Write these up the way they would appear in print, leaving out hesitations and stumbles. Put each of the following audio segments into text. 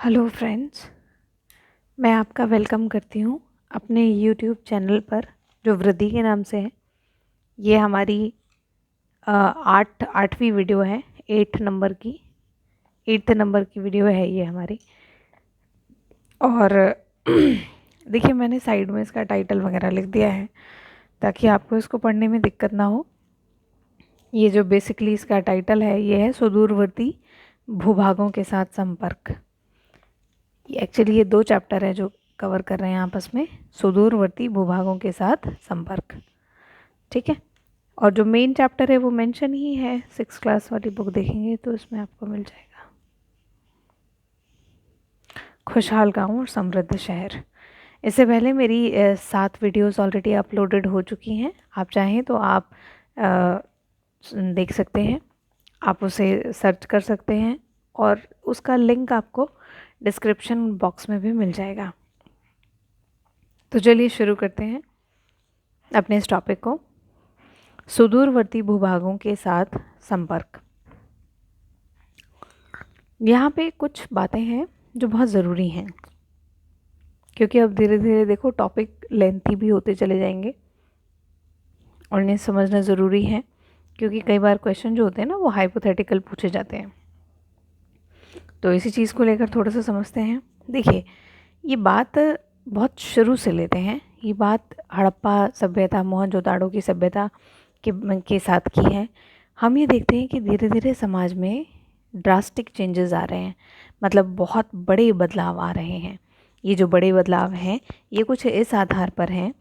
Hello friends, मैं आपका welcome करती हूँ अपने यूट्यूब चैनल पर जो वृद्धि के नाम से है। ये हमारी आठवीं वीडियो है। 8th नंबर की वीडियो है ये हमारी। और देखिए, मैंने साइड में इसका टाइटल वगैरह लिख दिया है ताकि आपको इसको पढ़ने में दिक्कत ना हो। ये जो बेसिकली इसका टाइटल है ये है सुदूरवर्ती भूभागों के साथ संपर्क। एक्चुअली ये 2 चैप्टर है जो कवर कर रहे हैं आपस में, सुदूरवर्ती भूभागों के साथ संपर्क। ठीक है। और जो मेन चैप्टर है वो मेंशन ही है, 6th क्लास वाली बुक देखेंगे तो इसमें आपको मिल जाएगा। खुशहाल गांव और समृद्ध शहर। इससे पहले मेरी 7 वीडियोस ऑलरेडी अपलोडेड हो चुकी हैं। आप चाहें तो आप देख सकते हैं, आप उसे सर्च कर सकते हैं और उसका लिंक आपको डिस्क्रिप्शन बॉक्स में भी मिल जाएगा। तो चलिए शुरू करते हैं अपने इस टॉपिक को, सुदूरवर्ती भूभागों के साथ संपर्क। यहाँ पे कुछ बातें हैं जो बहुत ज़रूरी हैं, क्योंकि अब धीरे धीरे देखो टॉपिक लेंथी भी होते चले जाएंगे और इन्हें समझना ज़रूरी है, क्योंकि कई बार क्वेश्चन जो होते हैं ना वो हाइपोथेटिकल पूछे जाते हैं। तो इसी चीज़ को लेकर थोड़ा सा समझते हैं। देखिए, ये बात बहुत शुरू से लेते हैं। ये बात हड़प्पा सभ्यता, मोहनजोदाड़ो की सभ्यता के साथ की है। हम ये देखते हैं कि धीरे धीरे समाज में ड्रास्टिक चेंजेस आ रहे हैं, मतलब बहुत बड़े बदलाव आ रहे हैं। ये जो बड़े बदलाव हैं ये कुछ इस आधार पर हैं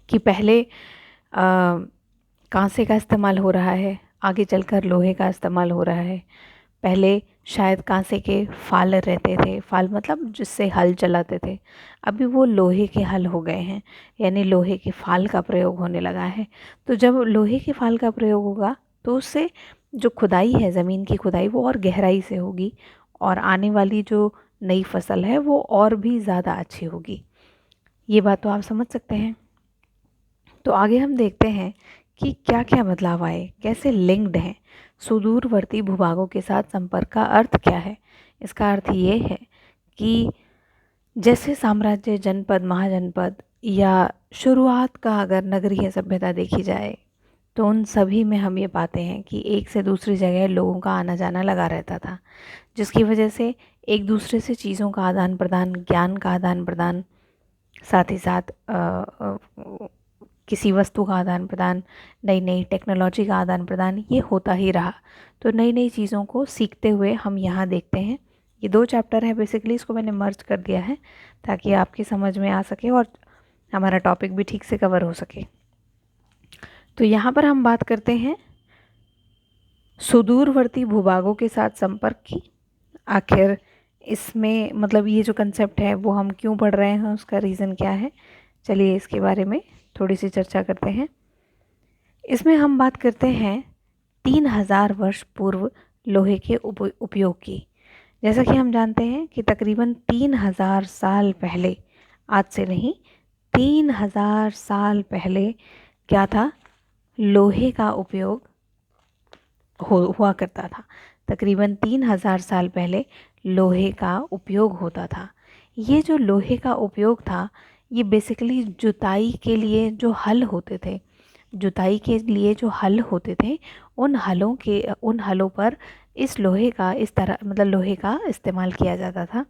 कि पहले कांसे का इस्तेमाल हो रहा है, आगे चलकर लोहे का इस्तेमाल हो रहा है। पहले शायद कांसे के फाल रहते थे, फाल मतलब जिससे हल चलाते थे, अभी वो लोहे के हल हो गए हैं, यानी लोहे के फाल का प्रयोग होने लगा है। तो जब लोहे के फाल का प्रयोग होगा तो उससे जो खुदाई है, ज़मीन की खुदाई, वो और गहराई से होगी और आने वाली जो नई फसल है वो और भी ज़्यादा अच्छी होगी। ये बात तो आप समझ सकते हैं। तो आगे हम देखते हैं कि क्या क्या बदलाव आए, कैसे लिंक्ड हैं सुदूरवर्ती भूभागों के साथ संपर्क। का अर्थ क्या है? इसका अर्थ ये है कि जैसे साम्राज्य, जनपद, महाजनपद या शुरुआत का अगर नगरीय सभ्यता देखी जाए तो उन सभी में हम ये पाते हैं कि एक से दूसरी जगह लोगों का आना जाना लगा रहता था, जिसकी वजह से एक दूसरे से चीज़ों का आदान प्रदान, ज्ञान का आदान प्रदान, साथ ही साथ किसी वस्तु का आदान प्रदान, नई नई टेक्नोलॉजी का आदान प्रदान, ये होता ही रहा। तो नई नई चीज़ों को सीखते हुए हम यहाँ देखते हैं। ये 2 चैप्टर है बेसिकली, इसको मैंने मर्ज कर दिया है ताकि आपकी समझ में आ सके और हमारा टॉपिक भी ठीक से कवर हो सके। तो यहाँ पर हम बात करते हैं सुदूरवर्ती भूभागों के साथ संपर्क की। आखिर इसमें मतलब ये जो कंसेप्ट है वो हम क्यों पढ़ रहे हैं, उसका रीज़न क्या है, चलिए इसके बारे में थोड़ी सी चर्चा करते हैं। इसमें हम बात करते हैं 3000 वर्ष पूर्व लोहे के उपयोग की। जैसा कि हम जानते हैं कि तकरीबन 3000 साल पहले, आज से नहीं, 3000 साल पहले क्या था, लोहे का उपयोग हुआ करता था। तकरीबन 3000 साल पहले लोहे का उपयोग होता था। ये जो लोहे का उपयोग था ये बेसिकली जुताई के लिए जो हल होते थे, जुताई के लिए जो हल होते थे, उन हलों पर इस लोहे का, इस तरह मतलब लोहे का इस्तेमाल किया जाता था।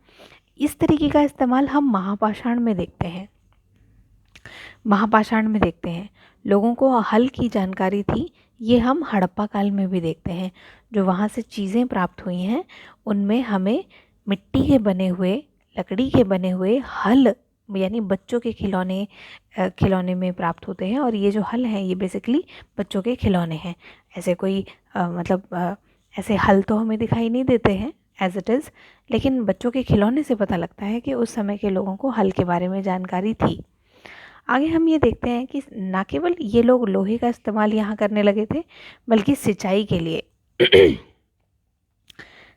इस तरीके का इस्तेमाल हम महापाषाण में देखते हैं। महापाषाण में देखते हैं लोगों को हल की जानकारी थी। ये हम हड़प्पा काल में भी देखते हैं। जो वहाँ से चीज़ें प्राप्त हुई हैं उनमें हमें मिट्टी के बने हुए, लकड़ी के बने हुए हल, यानी बच्चों के खिलौने में प्राप्त होते हैं। और ये जो हल हैं ये बेसिकली बच्चों के खिलौने हैं। ऐसे कोई ऐसे हल तो हमें दिखाई नहीं देते हैं एज इट इज़, लेकिन बच्चों के खिलौने से पता लगता है कि उस समय के लोगों को हल के बारे में जानकारी थी। आगे हम ये देखते हैं कि ना केवल ये लोग लोहे का इस्तेमाल यहाँ करने लगे थे, बल्कि सिंचाई के लिए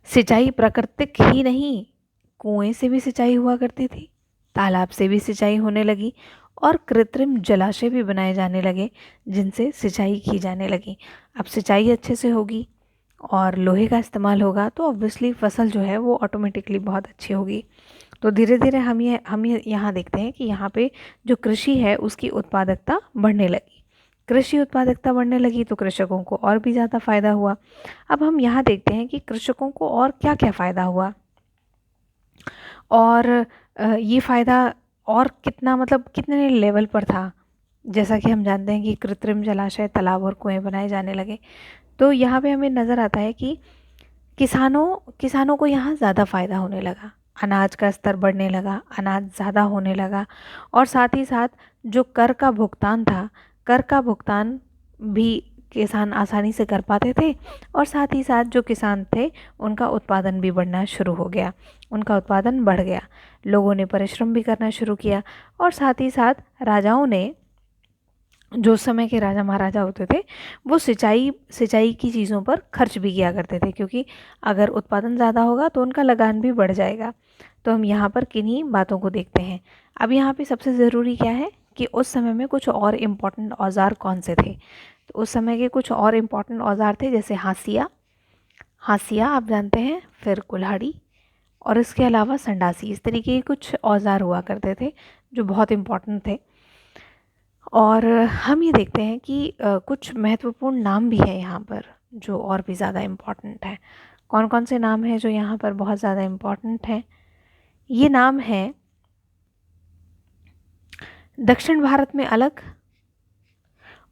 सिंचाई प्राकृतिक ही नहीं, कुएं से भी सिंचाई हुआ करती थी, तालाब से भी सिंचाई होने लगी और कृत्रिम जलाशय भी बनाए जाने लगे जिनसे सिंचाई की जाने लगी। अब सिंचाई अच्छे से होगी और लोहे का इस्तेमाल होगा तो ऑब्वियसली फसल जो है वो ऑटोमेटिकली बहुत अच्छी होगी। तो धीरे धीरे हम ये यहाँ देखते हैं कि यहाँ पे जो कृषि है उसकी उत्पादकता बढ़ने लगी। कृषि उत्पादकता बढ़ने लगी तो कृषकों को और भी ज़्यादा फ़ायदा हुआ। अब हम यहाँ देखते हैं कि कृषकों को और क्या क्या फ़ायदा हुआ, और ये फ़ायदा और कितना, मतलब कितने लेवल पर था। जैसा कि हम जानते हैं कि कृत्रिम जलाशय, तालाब और कुएं बनाए जाने लगे, तो यहाँ पे हमें नज़र आता है कि किसानों को यहाँ ज़्यादा फ़ायदा होने लगा, अनाज का स्तर बढ़ने लगा, अनाज ज़्यादा होने लगा, और साथ ही साथ जो कर का भुगतान था, कर का भुगतान भी किसान आसानी से कर पाते थे, और साथ ही साथ जो किसान थे उनका उत्पादन भी बढ़ना शुरू हो गया, उनका उत्पादन बढ़ गया, लोगों ने परिश्रम भी करना शुरू किया, और साथ ही साथ राजाओं ने, जो समय के राजा महाराजा होते थे, वो सिंचाई की चीज़ों पर खर्च भी किया करते थे, क्योंकि अगर उत्पादन ज़्यादा होगा तो उनका लगान भी बढ़ जाएगा। तो हम यहाँ पर किन्हीं बातों को देखते हैं। अब यहाँ पे सबसे ज़रूरी क्या है कि उस समय में कुछ और इम्पॉर्टेंट औज़ार कौन से थे। तो उस समय के कुछ और इम्पॉर्टेंट औज़ार थे, जैसे हांसिया, हांसिया आप जानते हैं, फिर कुल्हाड़ी, और इसके अलावा संडासी। इस तरीके के कुछ औज़ार हुआ करते थे जो बहुत इम्पॉर्टेंट थे। और हम ये देखते हैं कि कुछ महत्वपूर्ण नाम भी है यहाँ पर जो और भी ज़्यादा इम्पॉर्टेंट है। कौन कौन से नाम हैं जो यहाँ पर बहुत ज़्यादा इम्पॉर्टेंट हैं? ये नाम है दक्षिण भारत में अलग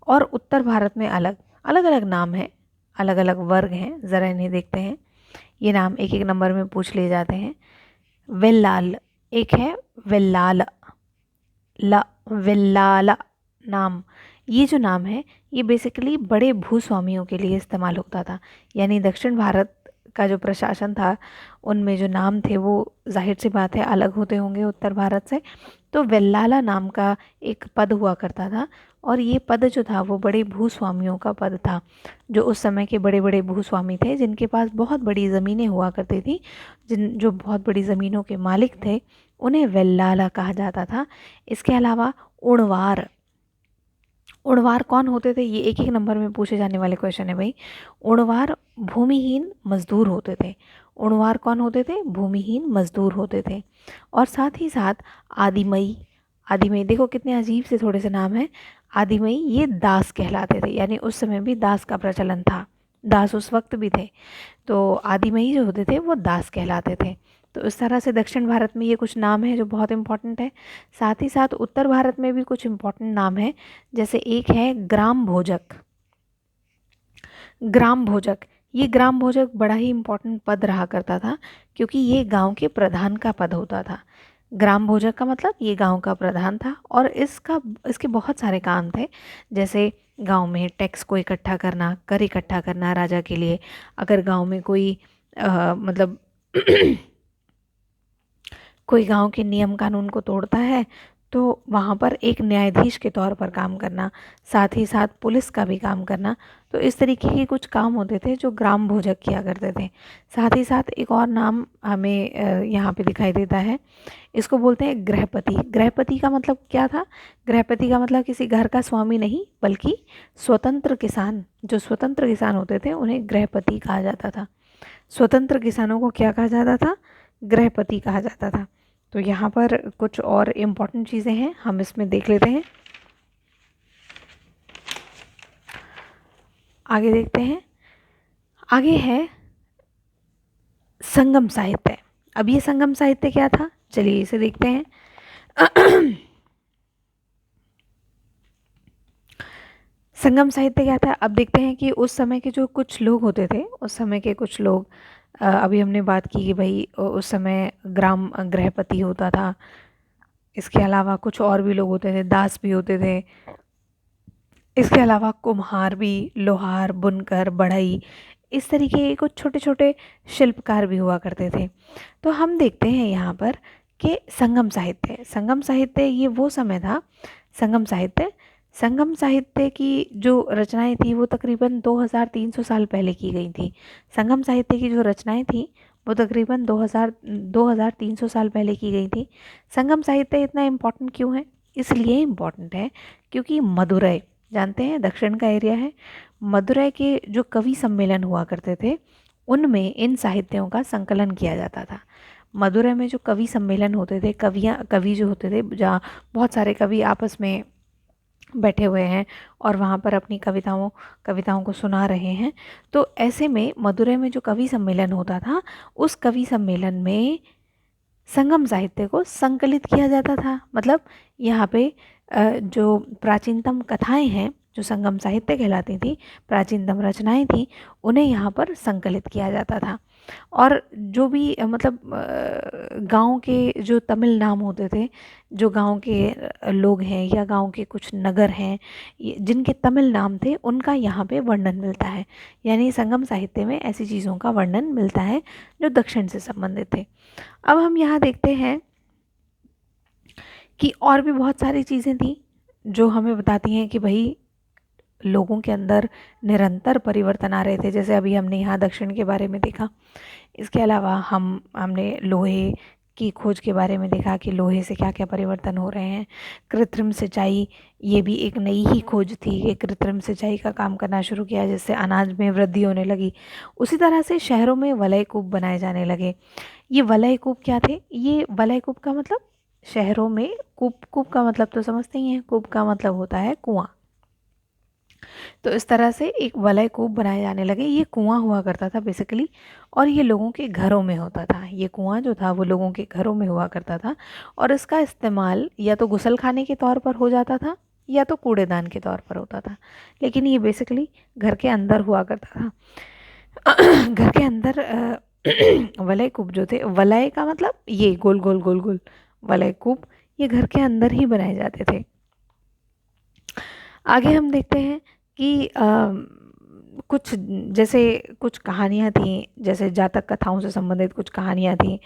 और उत्तर भारत में अलग, अलग अलग नाम हैं, अलग अलग वर्ग हैं। ज़रा इन्हें देखते हैं। ये नाम एक एक नंबर में पूछ लिए जाते हैं। वेल्लाल एक है, वेल्लाल, ला, वेल्लाला नाम। ये जो नाम है ये बेसिकली बड़े भूस्वामियों के लिए इस्तेमाल होता था, यानी दक्षिण भारत का जो प्रशासन था उनमें जो नाम थे वो जाहिर सी बात है अलग होते होंगे उत्तर भारत से। तो वेल्लाला नाम का एक पद हुआ करता था, और ये पद जो था वो बड़े भूस्वामियों का पद था, जो उस समय के बड़े बड़े भूस्वामी थे जिनके पास बहुत बड़ी ज़मीनें हुआ करती थी, जो बहुत बड़ी ज़मीनों के मालिक थे, उन्हें वेल्लाला कहा जाता था। इसके अलावा उणवार, उणवार कौन होते थे, ये एक एक नंबर में पूछे जाने वाले क्वेश्चन है भाई। उणवार भूमिहीन मजदूर होते थे। उणवार कौन होते थे? भूमिहीन मजदूर होते थे। और साथ ही साथ आदिमई, आदिमई देखो कितने अजीब से थोड़े से नाम हैं। आदिमई ये दास कहलाते थे, यानी उस समय भी दास का प्रचलन था, दास उस वक्त भी थे। तो आदिमई जो होते थे वो दास कहलाते थे। तो इस तरह से दक्षिण भारत में ये कुछ नाम हैं जो बहुत इम्पोर्टेंट है। साथ ही साथ उत्तर भारत में भी कुछ इम्पोर्टेंट नाम हैं, जैसे एक है ग्राम भोजक। ग्राम भोजक, ये ग्राम भोजक बड़ा ही इम्पोर्टेंट पद रहा करता था, क्योंकि ये गांव के प्रधान का पद होता था। ग्राम भोजक का मतलब ये गांव का प्रधान था, और इसके बहुत सारे काम थे, जैसे गांव में टैक्स को इकट्ठा करना, कर इकट्ठा करना राजा के लिए। अगर गांव में कोई मतलब कोई गांव के नियम कानून को तोड़ता है तो वहाँ पर एक न्यायाधीश के तौर पर काम करना, साथ ही साथ पुलिस का भी काम करना। तो इस तरीके के कुछ काम होते थे जो ग्राम भोजक किया करते थे। साथ ही साथ एक और नाम हमें यहाँ पे दिखाई देता है, इसको बोलते हैं गृहपति। गृहपति का मतलब क्या था? गृहपति का मतलब किसी घर का स्वामी नहीं, बल्कि स्वतंत्र किसान, जो स्वतंत्र किसान होते थे उन्हें गृहपति कहा जाता था। स्वतंत्र किसानों को क्या कहा जाता था? गृहपति कहा जाता था। तो यहाँ पर कुछ और इम्पॉर्टेंट चीज़ें हैं, हम इसमें देख लेते हैं। आगे देखते हैं। आगे है संगम साहित्य। अब ये संगम साहित्य क्या था, चलिए इसे देखते हैं। संगम साहित्य क्या था, अब देखते हैं कि उस समय के जो कुछ लोग होते थे, उस समय के कुछ लोग, अभी हमने बात की कि भाई उस समय ग्राम गृहपति होता था, इसके अलावा कुछ और भी लोग होते थे, दास भी होते थे, इसके अलावा कुम्हार भी, लोहार, बुनकर, बढ़ई, इस तरीके के कुछ छोटे छोटे शिल्पकार भी हुआ करते थे। तो हम देखते हैं यहाँ पर कि संगम साहित्य, संगम साहित्य ये वो समय था, संगम साहित्य की जो रचनाएं थी वो तकरीबन 2300 साल पहले की गई थी। संगम साहित्य की जो रचनाएं थी वो तकरीबन 2300 साल पहले की गई थी। संगम साहित्य इतना इम्पोर्टेंट क्यों है? इसलिए इम्पोर्टेंट है क्योंकि मदुरै, जानते हैं दक्षिण का एरिया है, मदुरै के जो कवि सम्मेलन हुआ करते थे उनमें इन साहित्यों का संकलन किया जाता था। मदुरै में जो कवि सम्मेलन होते थे, कवि जो होते थे, जहाँ बहुत सारे कवि आपस में बैठे हुए हैं और वहाँ पर अपनी कविताओं को सुना रहे हैं, तो ऐसे में मदुरै में जो कवि सम्मेलन होता था, उस कवि सम्मेलन में संगम साहित्य को संकलित किया जाता था। मतलब यहाँ पे जो प्राचीनतम कथाएं हैं, जो संगम साहित्य कहलाती थी, प्राचीनतम रचनाएं थी, उन्हें यहाँ पर संकलित किया जाता था। और जो भी मतलब गांव के जो तमिल नाम होते थे, जो गांव के लोग हैं या गांव के कुछ नगर हैं जिनके तमिल नाम थे, उनका यहाँ पे वर्णन मिलता है। यानी संगम साहित्य में ऐसी चीज़ों का वर्णन मिलता है जो दक्षिण से संबंधित थे। अब हम यहाँ देखते हैं कि और भी बहुत सारी चीज़ें थी जो हमें बताती हैं कि भाई लोगों के अंदर निरंतर परिवर्तन आ रहे थे। जैसे अभी हमने यहाँ दक्षिण के बारे में देखा, इसके अलावा हमने लोहे की खोज के बारे में देखा कि लोहे से क्या क्या परिवर्तन हो रहे हैं। कृत्रिम सिंचाई, ये भी एक नई ही खोज थी कि कृत्रिम सिंचाई का काम करना शुरू किया, जिससे अनाज में वृद्धि होने लगी। उसी तरह से शहरों में वलय कूप बनाए जाने लगे। ये वलय कूप क्या थे? ये वलय कूप का मतलब, शहरों में कूप का मतलब तो समझते ही हैं, कूप का मतलब होता है कुआं। तो इस तरह से एक वलय कूप बनाए जाने लगे। ये कुआं हुआ करता था बेसिकली, और ये लोगों के घरों में होता था। ये कुआं जो था वो लोगों के घरों में हुआ करता था, और इसका इस्तेमाल या तो गुसल खाने के तौर पर हो जाता था या तो कूड़ेदान के तौर पर होता था। लेकिन ये बेसिकली घर के अंदर हुआ करता था। घर के अंदर वलय कूप जो थे, वलय का मतलब ये गोल गोल गोल गोल, वलय कूप ये घर के अंदर ही बनाए जाते थे। आगे हम देखते हैं कि कुछ जैसे कुछ कहानियाँ थीं, जैसे जातक कथाओं से संबंधित कुछ कहानियाँ थीं,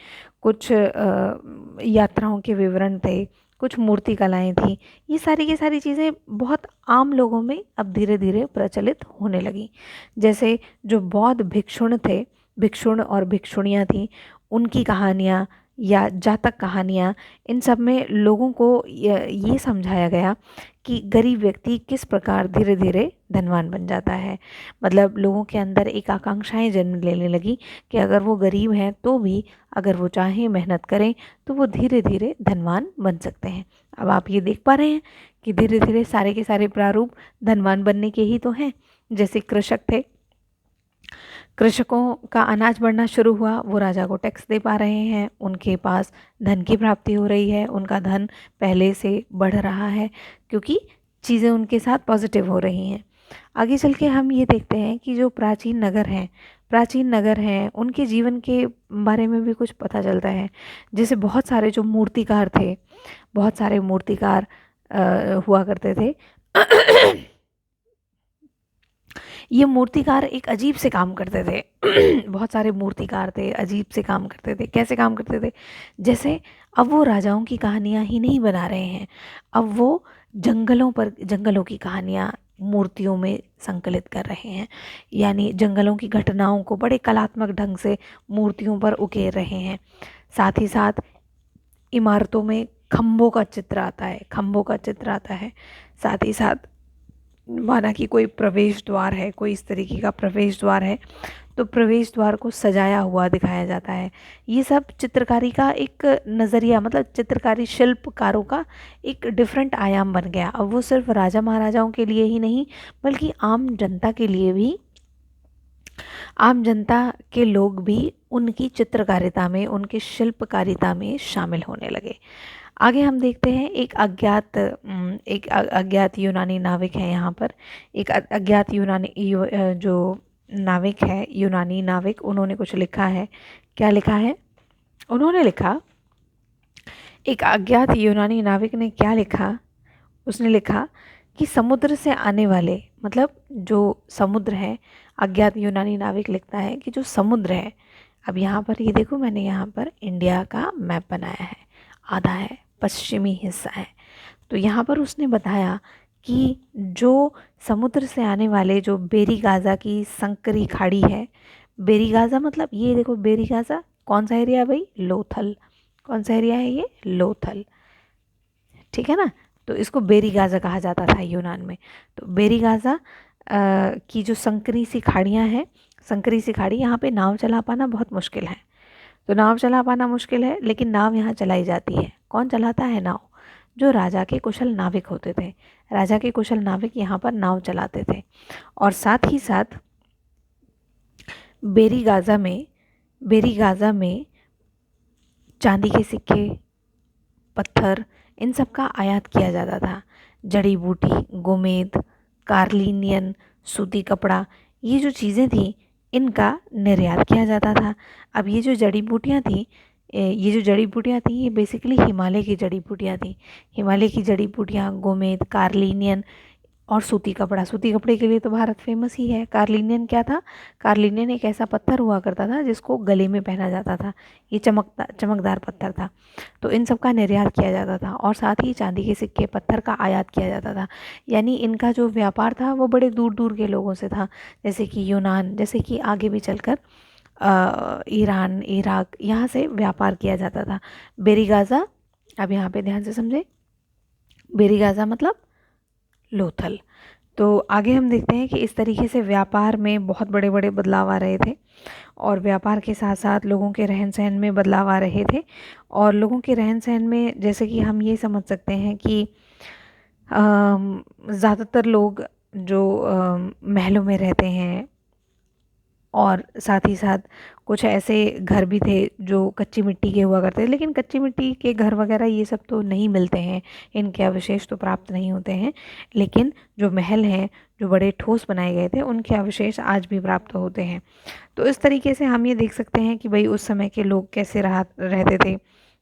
कुछ यात्राओं के विवरण थे, कुछ मूर्ति कलाएँ थीं। ये सारी की सारी चीज़ें बहुत आम लोगों में अब धीरे धीरे प्रचलित होने लगी। जैसे जो बौद्ध भिक्षुण थे, भिक्षुण और भिक्षुणियाँ थीं, उनकी कहानियाँ या जातक कहानियाँ, इन सब में लोगों को ये समझाया गया कि गरीब व्यक्ति किस प्रकार धीरे धीरे धनवान बन जाता है। मतलब लोगों के अंदर एक आकांक्षाएं जन्म लेने लगी कि अगर वो गरीब हैं तो भी अगर वो चाहें, मेहनत करें, तो वो धीरे धीरे धनवान बन सकते हैं। अब आप ये देख पा रहे हैं कि धीरे धीरे सारे के सारे प्रारूप धनवान बनने के ही तो हैं। जैसे कृषक थे, कृषकों का अनाज बढ़ना शुरू हुआ, वो राजा को टैक्स दे पा रहे हैं, उनके पास धन की प्राप्ति हो रही है, उनका धन पहले से बढ़ रहा है क्योंकि चीज़ें उनके साथ पॉजिटिव हो रही हैं। आगे चल के हम ये देखते हैं कि जो प्राचीन नगर हैं उनके जीवन के बारे में भी कुछ पता चलता है। जैसे बहुत सारे जो मूर्तिकार थे, बहुत सारे मूर्तिकार हुआ करते थे। ये मूर्तिकार एक अजीब से काम करते थे। बहुत सारे मूर्तिकार थे, अजीब से काम करते थे। कैसे काम करते थे? जैसे अब वो राजाओं की कहानियाँ ही नहीं बना रहे हैं, अब वो जंगलों की कहानियाँ मूर्तियों में संकलित कर रहे हैं। यानी जंगलों की घटनाओं को बड़े कलात्मक ढंग से मूर्तियों पर उकेर रहे हैं। साथ ही साथ इमारतों में खम्भों का चित्र आता है। साथ ही साथ माना कि कोई प्रवेश द्वार है, कोई इस तरीके का प्रवेश द्वार है, तो प्रवेश द्वार को सजाया हुआ दिखाया जाता है। ये सब चित्रकारी का एक नज़रिया, मतलब चित्रकारी शिल्पकारों का एक डिफरेंट आयाम बन गया। अब वो सिर्फ राजा महाराजाओं के लिए ही नहीं, बल्कि आम जनता के लिए भी, आम जनता के लोग भी उनकी चित्रकारिता में, उनकी शिल्पकारिता में शामिल होने लगे। आगे हम देखते हैं एक अज्ञात यूनानी नाविक है। यहाँ पर एक अज्ञात जो नाविक है, यूनानी नाविक, उन्होंने कुछ लिखा है। क्या लिखा है? उन्होंने लिखा, एक अज्ञात यूनानी नाविक ने क्या लिखा? उसने लिखा कि समुद्र से आने वाले, मतलब जो समुद्र है, अज्ञात यूनानी नाविक लिखता है कि जो समुद्र है, अब यहाँ पर ये देखो, मैंने यहाँ पर इंडिया का मैप बनाया है, आधा है, पश्चिमी हिस्सा है। तो यहाँ पर उसने बताया कि जो समुद्र से आने वाले जो बेरी गाज़ा की संकरी खाड़ी है, बेरी गाज़ा मतलब ये देखो, बेरी गाज़ा कौन सा एरिया है भाई? लोथल। कौन सा एरिया है ये? लोथल, ठीक है ना। तो इसको बेरी गाज़ा कहा जाता था यूनान में। तो बेरी गाज़ा की जो संकरी सी खाड़ियाँ हैं, संकरी सी खाड़ी, यहाँ पे नाव चला पाना बहुत मुश्किल है। तो नाव चला पाना मुश्किल है, लेकिन नाव यहाँ चलाई जाती है। कौन चलाता है नाव? जो राजा के कुशल नाविक होते थे। राजा के कुशल नाविक यहाँ पर नाव चलाते थे। और साथ ही साथ बेरी गाज़ा में चांदी के सिक्के, पत्थर, इन सब का आयात किया जाता था। जड़ी बूटी, गोमेद, कार्लिनियन, सूती कपड़ा, ये जो चीज़ें थी इनका निर्यात किया जाता था। अब ये जो जड़ी बूटियाँ थी ये बेसिकली हिमालय की जड़ी बूटियाँ थी। हिमालय की जड़ी बूटियाँ, गोमेद, कार्लिनियन और सूती कपड़ा। सूती कपड़े के लिए तो भारत फेमस ही है। कार्लिनियन क्या था? कार्लिनियन एक ऐसा पत्थर हुआ करता था जिसको गले में पहना जाता था। ये चमकदार पत्थर था। तो इन सब का निर्यात किया जाता था और साथ ही चांदी के सिक्के, पत्थर का आयात किया जाता था। यानी इनका जो व्यापार था वो बड़े दूर दूर के लोगों से था, जैसे कि यूनान, जैसे कि आगे भी चलकर ईरान, इराक, यहाँ से व्यापार किया जाता था। बेरीगाज़ा, अब यहाँ पे ध्यान से समझे, बेरीगाज़ा मतलब लोथल। तो आगे हम देखते हैं कि इस तरीके से व्यापार में बहुत बड़े बड़े बदलाव आ रहे थे और व्यापार के साथ साथ लोगों के रहन सहन में बदलाव आ रहे थे। और लोगों के रहन सहन में जैसे कि हम ये समझ सकते हैं कि ज़्यादातर लोग जो महलों में रहते हैं और साथ ही साथ कुछ ऐसे घर भी थे जो कच्ची मिट्टी के हुआ करते थे, लेकिन कच्ची मिट्टी के घर वगैरह ये सब तो नहीं मिलते हैं, इनके अवशेष तो प्राप्त नहीं होते हैं। लेकिन जो महल हैं जो बड़े ठोस बनाए गए थे उनके अवशेष आज भी प्राप्त होते हैं। तो इस तरीके से हम ये देख सकते हैं कि भाई उस समय के लोग कैसे रहते थे,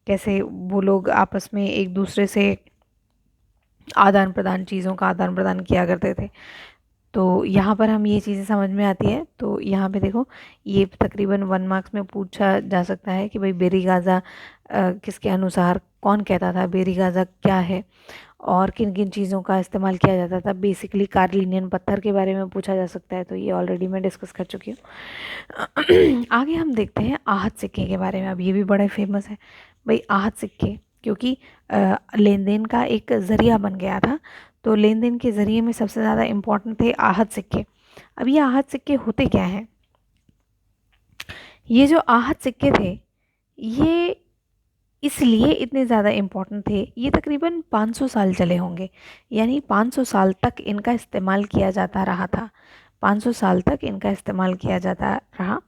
कैसे वो लोग आपस में एक दूसरे से चीज़ों का आदान प्रदान किया करते थे। तो यहाँ पर हम ये चीज़ें समझ में आती है। तो यहाँ पे देखो, ये तकरीबन 1 मार्क्स में पूछा जा सकता है कि भाई बेरीगाज़ा किसके अनुसार कौन कहता था, बेरीगाज़ा क्या है और किन किन चीज़ों का इस्तेमाल किया जाता था। बेसिकली कार्लिनियन पत्थर के बारे में पूछा जा सकता है, तो ये ऑलरेडी मैं डिस्कस कर चुकी हूँ। आगे हम देखते हैं आहत सिक्के के बारे में। अब ये भी बड़े फेमस है भाई आहत सिक्के, क्योंकि लेन देन का एक ज़रिया बन गया था। तो लेन देन के ज़रिए में सबसे ज़्यादा इम्पॉर्टेंट थे आहत सिक्के। अब ये आहत सिक्के होते क्या हैं? ये जो आहत सिक्के थे ये इसलिए इतने ज़्यादा इम्पॉर्टेंट थे, ये तकरीबन 500 साल चले होंगे, यानी 500 साल तक इनका इस्तेमाल किया जाता रहा था। 500 साल तक इनका इस्तेमाल किया जाता रहा।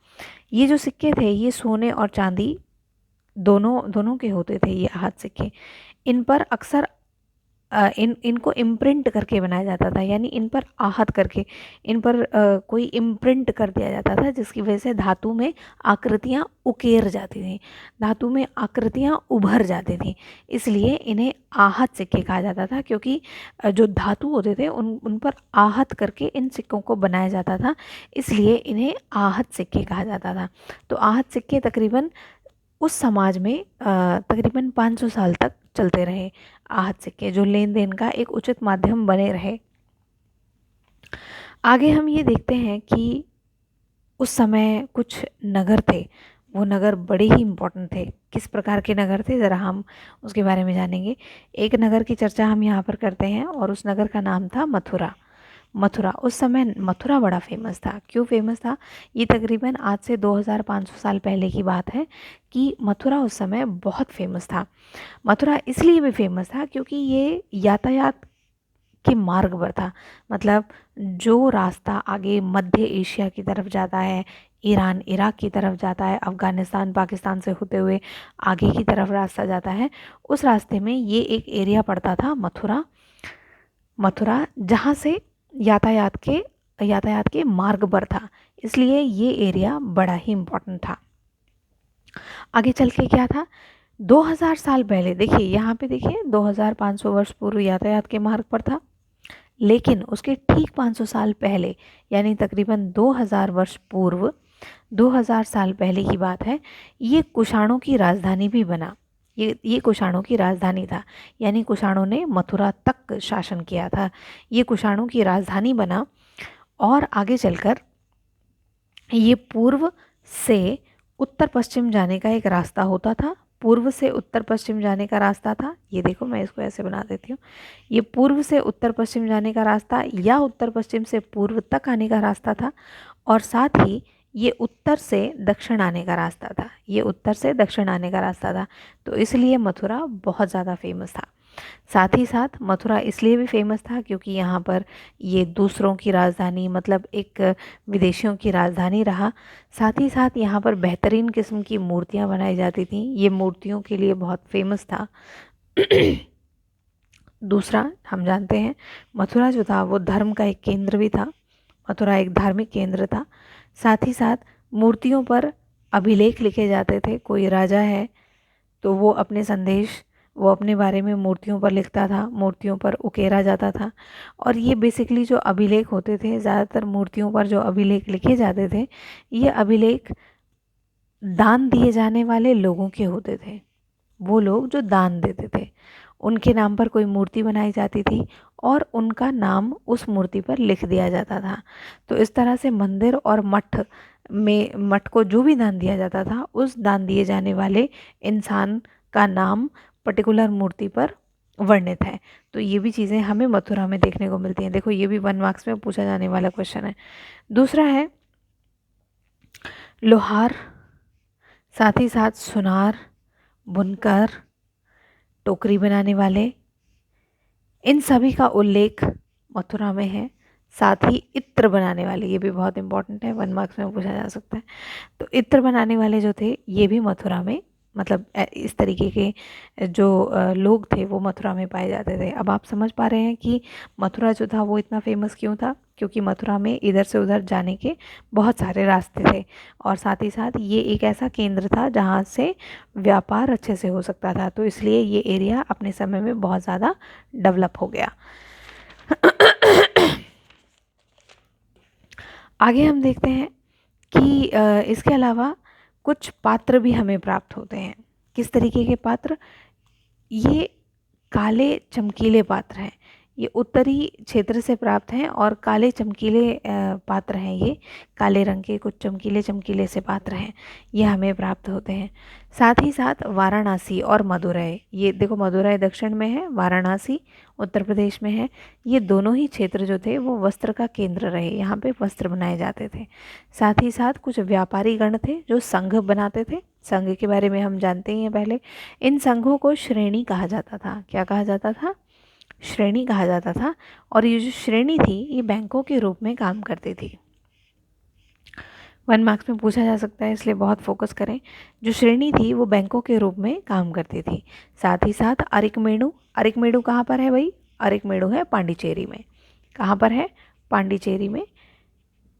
ये जो सिक्के थे ये सोने और चांदी दोनों के होते थे। ये आहत सिक्के, इन पर अक्सर इनको इम्प्रिंट करके बनाया जाता था, यानी इन पर आहत करके इन पर कोई इम्प्रिंट कर दिया जाता था, जिसकी वजह से धातु में आकृतियाँ उकेर जाती थी, धातु में आकृतियाँ उभर जाती थी। इसलिए इन्हें आहत सिक्के कहा जाता था, क्योंकि जो धातु होते थे उन पर आहत करके इन सिक्कों को बनाया जाता था, इसलिए इन्हें आहत सिक्के कहा जाता था। तो आहत सिक्के तकरीबन उस समाज में तकरीबन 500 साल तक चलते रहे। आहत सिक्के जो लेन देन का एक उचित माध्यम बने रहे। आगे हम ये देखते हैं कि उस समय कुछ नगर थे, वो नगर बड़े ही इम्पोर्टेंट थे। किस प्रकार के नगर थे, ज़रा हम उसके बारे में जानेंगे। एक नगर की चर्चा हम यहाँ पर करते हैं और उस नगर का नाम था मथुरा। मथुरा, उस समय मथुरा बड़ा फेमस था। क्यों फेमस था? ये तकरीबन आज से 2500 साल पहले की बात है कि मथुरा उस समय बहुत फेमस था। मथुरा इसलिए भी फेमस था क्योंकि ये यातायात के मार्ग पर था। मतलब जो रास्ता आगे मध्य एशिया की तरफ जाता है, ईरान इराक की तरफ जाता है, अफ़गानिस्तान पाकिस्तान से होते हुए आगे की तरफ रास्ता जाता है, उस रास्ते में ये एक एरिया पड़ता था मथुरा, जहाँ से यातायात के मार्ग पर था। इसलिए ये एरिया बड़ा ही इम्पोर्टेंट था। आगे चल के क्या था, 2000 साल पहले, देखिए यहाँ पे देखिए 2500 वर्ष पूर्व यातायात के मार्ग पर था, लेकिन उसके ठीक 500 साल पहले यानी तकरीबन 2000 वर्ष पूर्व, 2000 साल पहले की बात है, ये कुषाणों की राजधानी भी बना। ये कुषाणों की राजधानी था, यानी कुषाणों ने मथुरा तक शासन किया था। ये कुषाणों की राजधानी बना और आगे चलकर ये पूर्व से उत्तर पश्चिम जाने का एक रास्ता होता था। पूर्व से उत्तर पश्चिम जाने का रास्ता था। ये देखो मैं इसको ऐसे बना देती हूँ, ये पूर्व से उत्तर पश्चिम जाने का रास्ता या उत्तर पश्चिम से पूर्व तक आने का रास्ता था, और साथ ही ये उत्तर से दक्षिण आने का रास्ता था, ये उत्तर से दक्षिण आने का रास्ता था। तो इसलिए मथुरा बहुत ज़्यादा फेमस था। साथ ही साथ मथुरा इसलिए भी फेमस था क्योंकि यहाँ पर ये दूसरों की राजधानी, मतलब एक विदेशियों की राजधानी रहा। साथ ही साथ यहाँ पर बेहतरीन किस्म की मूर्तियाँ बनाई जाती थीं, ये मूर्तियों के लिए बहुत फेमस था। दूसरा, हम जानते हैं मथुरा जो था वो धर्म का एक केंद्र भी था, मथुरा एक धार्मिक केंद्र था। साथ ही साथ मूर्तियों पर अभिलेख लिखे जाते थे। कोई राजा है तो वो अपने संदेश, वो अपने बारे में मूर्तियों पर लिखता था, मूर्तियों पर उकेरा जाता था। और ये बेसिकली जो अभिलेख होते थे, ज़्यादातर मूर्तियों पर जो अभिलेख लिखे जाते थे, ये अभिलेख दान दिए जाने वाले लोगों के होते थे। वो लोग जो दान देते थे उनके नाम पर कोई मूर्ति बनाई जाती थी और उनका नाम उस मूर्ति पर लिख दिया जाता था। तो इस तरह से मंदिर और मठ को जो भी दान दिया जाता था, उस दान दिए जाने वाले इंसान का नाम पर्टिकुलर मूर्ति पर वर्णित है। तो ये भी चीज़ें हमें मथुरा में देखने को मिलती हैं। देखो ये भी 1 मार्क्स में पूछा जाने वाला क्वेश्चन है। दूसरा है लोहार, साथ ही साथ सुनार, बुनकर, टोकरी बनाने वाले, इन सभी का उल्लेख मथुरा में है। साथ ही इत्र बनाने वाले, ये भी बहुत इंपॉर्टेंट है, 1 मार्क्स में पूछा जा सकता है। तो इत्र बनाने वाले जो थे ये भी मथुरा में, मतलब इस तरीके के जो लोग थे वो मथुरा में पाए जाते थे। अब आप समझ पा रहे हैं कि मथुरा जो था वो इतना फेमस क्यों था, क्योंकि मथुरा में इधर से उधर जाने के बहुत सारे रास्ते थे, और साथ ही साथ ये एक ऐसा केंद्र था जहाँ से व्यापार अच्छे से हो सकता था। तो इसलिए ये एरिया अपने समय में बहुत ज़्यादा डेवलप हो गया। आगे हम देखते हैं कि इसके अलावा कुछ पात्र भी हमें प्राप्त होते हैं। किस तरीके के पात्र? ये काले चमकीले पात्र हैं, ये उत्तरी क्षेत्र से प्राप्त हैं और काले चमकीले पात्र हैं, ये काले रंग के कुछ चमकीले चमकीले से पात्र हैं, ये हमें प्राप्त होते हैं। साथ ही साथ वाराणसी और मदुरै, ये देखो मदुरै दक्षिण में है, वाराणसी उत्तर प्रदेश में है, ये दोनों ही क्षेत्र जो थे वो वस्त्र का केंद्र रहे, यहाँ पे वस्त्र बनाए जाते थे। साथ ही साथ कुछ व्यापारी गण थे जो संघ बनाते थे, संघ के बारे में हम जानते ही हैं पहले। इन संघों को श्रेणी कहा जाता था। क्या कहा जाता था? श्रेणी कहा जाता था। और ये जो श्रेणी थी ये बैंकों के रूप में काम करती थी। 1 मार्क्स में पूछा जा सकता है, इसलिए बहुत फोकस करें। जो श्रेणी थी वो बैंकों के रूप में काम करती थी। साथ ही साथ अरिकमेणु, अरिकमेणु कहाँ पर है भाई? अरिकमेणु है पांडिचेरी में। कहाँ पर है? पांडिचेरी में।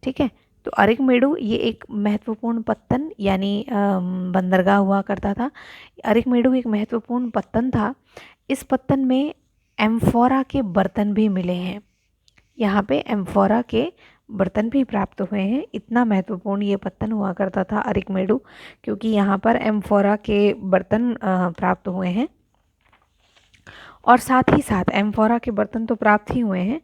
ठीक है, तो अरिकमेणु ये एक महत्वपूर्ण पत्तन यानी बंदरगाह हुआ करता था। अरिकमेणु एक महत्वपूर्ण पत्तन था। इस पत्तन में एम्फोरा के बर्तन भी मिले हैं, यहाँ पे एम्फोरा के बर्तन भी प्राप्त हुए हैं। इतना महत्वपूर्ण ये पत्तन हुआ करता था अरिकमेणु, क्योंकि यहाँ पर एम्फोरा के बर्तन प्राप्त हुए हैं। और साथ ही साथ एम्फोरा के बर्तन तो प्राप्त ही हुए हैं,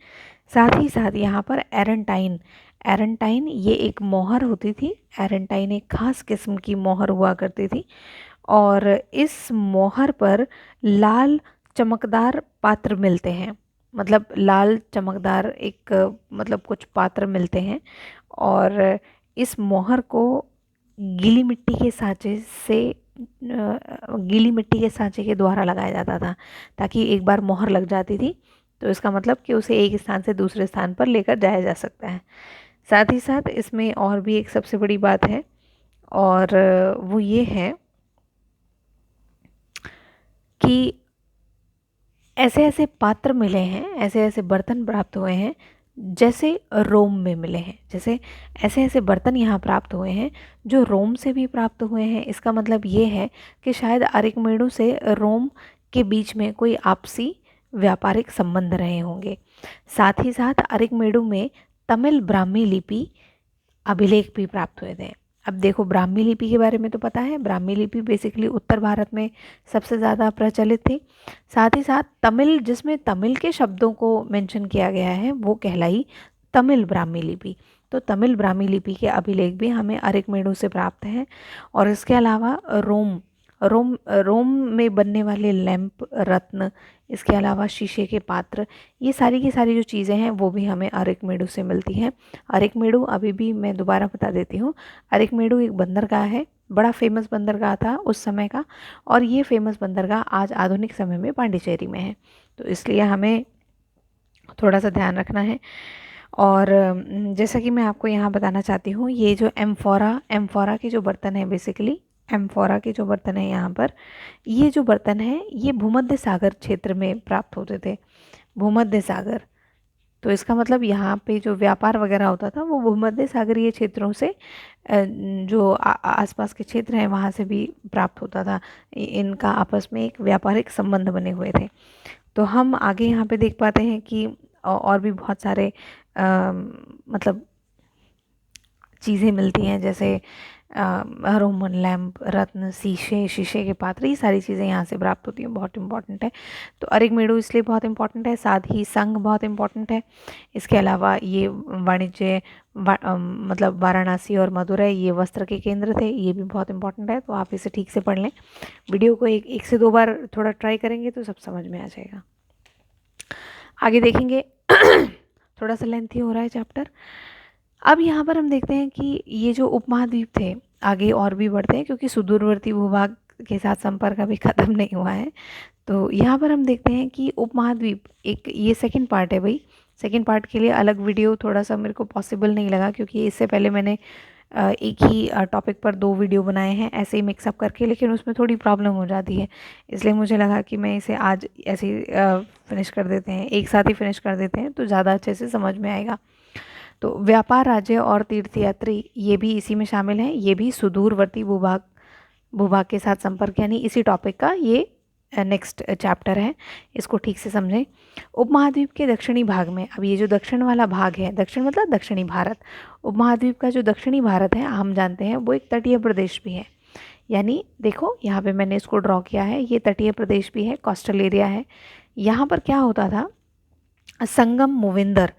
साथ ही साथ यहाँ पर एरेंटाइन, एरेंटाइन ये एक मोहर होती थी। एरेंटाइन एक खास किस्म की मोहर हुआ करती थी, और इस मोहर पर लाल चमकदार पात्र मिलते हैं, मतलब लाल चमकदार एक मतलब कुछ पात्र मिलते हैं। और इस मोहर को गीली मिट्टी के सांचे से गीली मिट्टी के सांचे के द्वारा लगाया जाता था, ताकि एक बार मोहर लग जाती थी तो इसका मतलब कि उसे एक स्थान से दूसरे स्थान पर लेकर जाया जा सकता है। साथ ही साथ इसमें और भी एक सबसे बड़ी बात है, और वो ये है कि ऐसे ऐसे पात्र मिले हैं, ऐसे ऐसे बर्तन प्राप्त हुए हैं जैसे रोम में मिले हैं। जैसे ऐसे ऐसे बर्तन यहाँ प्राप्त हुए हैं जो रोम से भी प्राप्त हुए हैं। इसका मतलब ये है कि शायद अरिकमेणु से रोम के बीच में कोई आपसी व्यापारिक संबंध रहे होंगे। साथ ही साथ अरिकमेणु में तमिल ब्राह्मी लिपि अभिलेख भी प्राप्त हुए थे। अब देखो ब्राह्मी लिपि के बारे में तो पता है, ब्राह्मी लिपि बेसिकली उत्तर भारत में सबसे ज़्यादा प्रचलित थी। साथ ही साथ तमिल, जिसमें तमिल के शब्दों को मेंशन किया गया है, वो कहलाई तमिल ब्राह्मी लिपि। तो तमिल ब्राह्मी लिपि के अभिलेख भी हमें अरिकमेणु से प्राप्त हैं। और इसके अलावा रोम, रोम रोम में बनने वाले लैंप, रत्न, इसके अलावा शीशे के पात्र, ये सारी की सारी जो चीज़ें हैं वो भी हमें अरिकमेडु से मिलती हैं। अरिकमेडु अभी भी मैं दोबारा बता देती हूँ, अरिकमेडु एक बंदरगाह है, बड़ा फेमस बंदरगाह था उस समय का, और ये फेमस बंदरगाह आज आधुनिक समय में पांडिचेरी में है। तो इसलिए हमें थोड़ा सा ध्यान रखना है। और जैसा कि मैं आपको यहाँ बताना चाहती हूँ, ये जो एम्फोरा के जो बर्तन हैं, बेसिकली एम्फोरा के जो बर्तन हैं यहाँ पर, ये जो बर्तन हैं ये भूमध्य सागर क्षेत्र में प्राप्त होते थे। भूमध्य सागर, तो इसका मतलब यहाँ पे जो व्यापार वगैरह होता था वो भूमध्य सागरीय क्षेत्रों से जो आसपास के क्षेत्र हैं वहाँ से भी प्राप्त होता था। इनका आपस में एक व्यापारिक संबंध बने हुए थे। तो हम आगे यहाँ पे देख पाते हैं कि और भी बहुत सारे मतलब चीज़ें मिलती हैं, जैसे रोमन लैंप, रत्न, शीशे के पात्र, ये सारी चीज़ें यहाँ से प्राप्त होती हैं, बहुत इंपॉर्टेंट है। तो अरिकमेडु इसलिए बहुत इंपॉर्टेंट है, साथ ही संघ बहुत इंपॉर्टेंट है। इसके अलावा ये वाणिज्य मतलब वाराणसी और मदुरै ये वस्त्र के केंद्र थे, ये भी बहुत इंपॉर्टेंट है। तो आप इसे ठीक से पढ़ लें, वीडियो को एक से दो बार थोड़ा ट्राई करेंगे तो सब समझ में आ जाएगा। आगे देखेंगे थोड़ा सा लेंथी हो रहा है चैप्टर। अब यहाँ पर हम देखते हैं कि ये जो उपमहाद्वीप थे, आगे और भी बढ़ते हैं क्योंकि सुदूरवर्ती भूभाग के साथ संपर्क अभी ख़त्म नहीं हुआ है। तो यहाँ पर हम देखते हैं कि उपमहाद्वीप, एक ये सेकंड पार्ट है भाई। सेकंड पार्ट के लिए अलग वीडियो थोड़ा सा मेरे को पॉसिबल नहीं लगा, क्योंकि इससे पहले मैंने एक ही टॉपिक पर 2 वीडियो बनाए हैं ऐसे ही मिक्सअप करके, लेकिन उसमें थोड़ी प्रॉब्लम हो जाती है। इसलिए मुझे लगा कि मैं इसे आज ऐसे ही फिनिश कर देते हैं, एक साथ ही फिनिश कर देते हैं तो ज़्यादा अच्छे से समझ में आएगा। तो व्यापार, राज्य और तीर्थयात्री ये भी इसी में शामिल हैं। ये भी सुदूरवर्ती भूभाग के साथ संपर्क, यानी इसी टॉपिक का ये नेक्स्ट चैप्टर है, इसको ठीक से समझें। उपमहाद्वीप के दक्षिणी भाग में, अब ये जो दक्षिण वाला भाग है, दक्षिण मतलब दक्षिणी भारत, उपमहाद्वीप का जो दक्षिणी भारत है हम जानते हैं वो एक तटीय प्रदेश भी है। यानी देखो यहाँ पे मैंने इसको ड्रॉ किया है, ये तटीय प्रदेश भी है, कोस्टल एरिया है। यहाँ पर क्या होता था, संगम मोविंदर,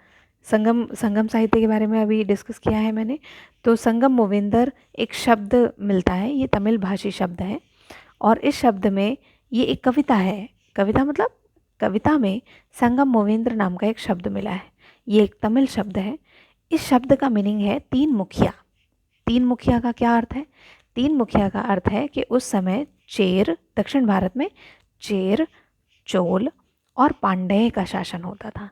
संगम साहित्य के बारे में अभी डिस्कस किया है मैंने। तो संगम मोविंदर एक शब्द मिलता है, ये तमिल भाषी शब्द है, और इस शब्द में ये एक कविता है। कविता मतलब कविता में संगम मोवेंद्र नाम का एक शब्द मिला है, ये एक तमिल शब्द है। इस शब्द का मीनिंग है 3 मुखिया। 3 मुखिया का क्या अर्थ है? 3 मुखिया का अर्थ है कि उस समय चेर, दक्षिण भारत में चेर, चोल और पांड्य का शासन होता था।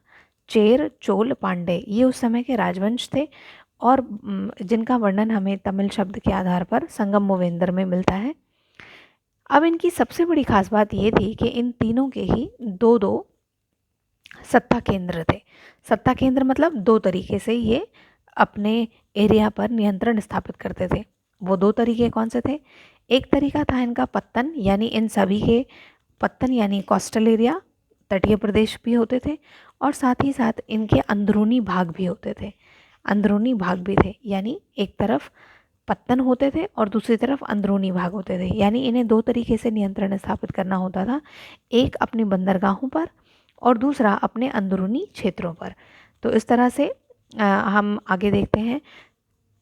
चेर, चोल, पांड्य ये उस समय के राजवंश थे, और जिनका वर्णन हमें तमिल शब्द के आधार पर संगम मोवेंद्र में मिलता है। अब इनकी सबसे बड़ी खास बात ये थी कि इन तीनों के ही 2-2 सत्ता केंद्र थे। सत्ता केंद्र मतलब 2 तरीके से ये अपने एरिया पर नियंत्रण स्थापित करते थे। वो 2 तरीके कौन से थे? एक तरीका था इनका पत्तन, यानी इन सभी के पत्तन यानी कोस्टल एरिया, तटीय प्रदेश भी होते थे, और साथ ही साथ इनके अंदरूनी भाग भी होते थे। अंदरूनी भाग भी थे, यानी एक तरफ पत्तन होते थे और दूसरी तरफ अंदरूनी भाग होते थे। यानी इन्हें 2 तरीके से नियंत्रण स्थापित करना होता था, एक अपनी बंदरगाहों पर और दूसरा अपने अंदरूनी क्षेत्रों पर। तो इस तरह से हम आगे देखते हैं।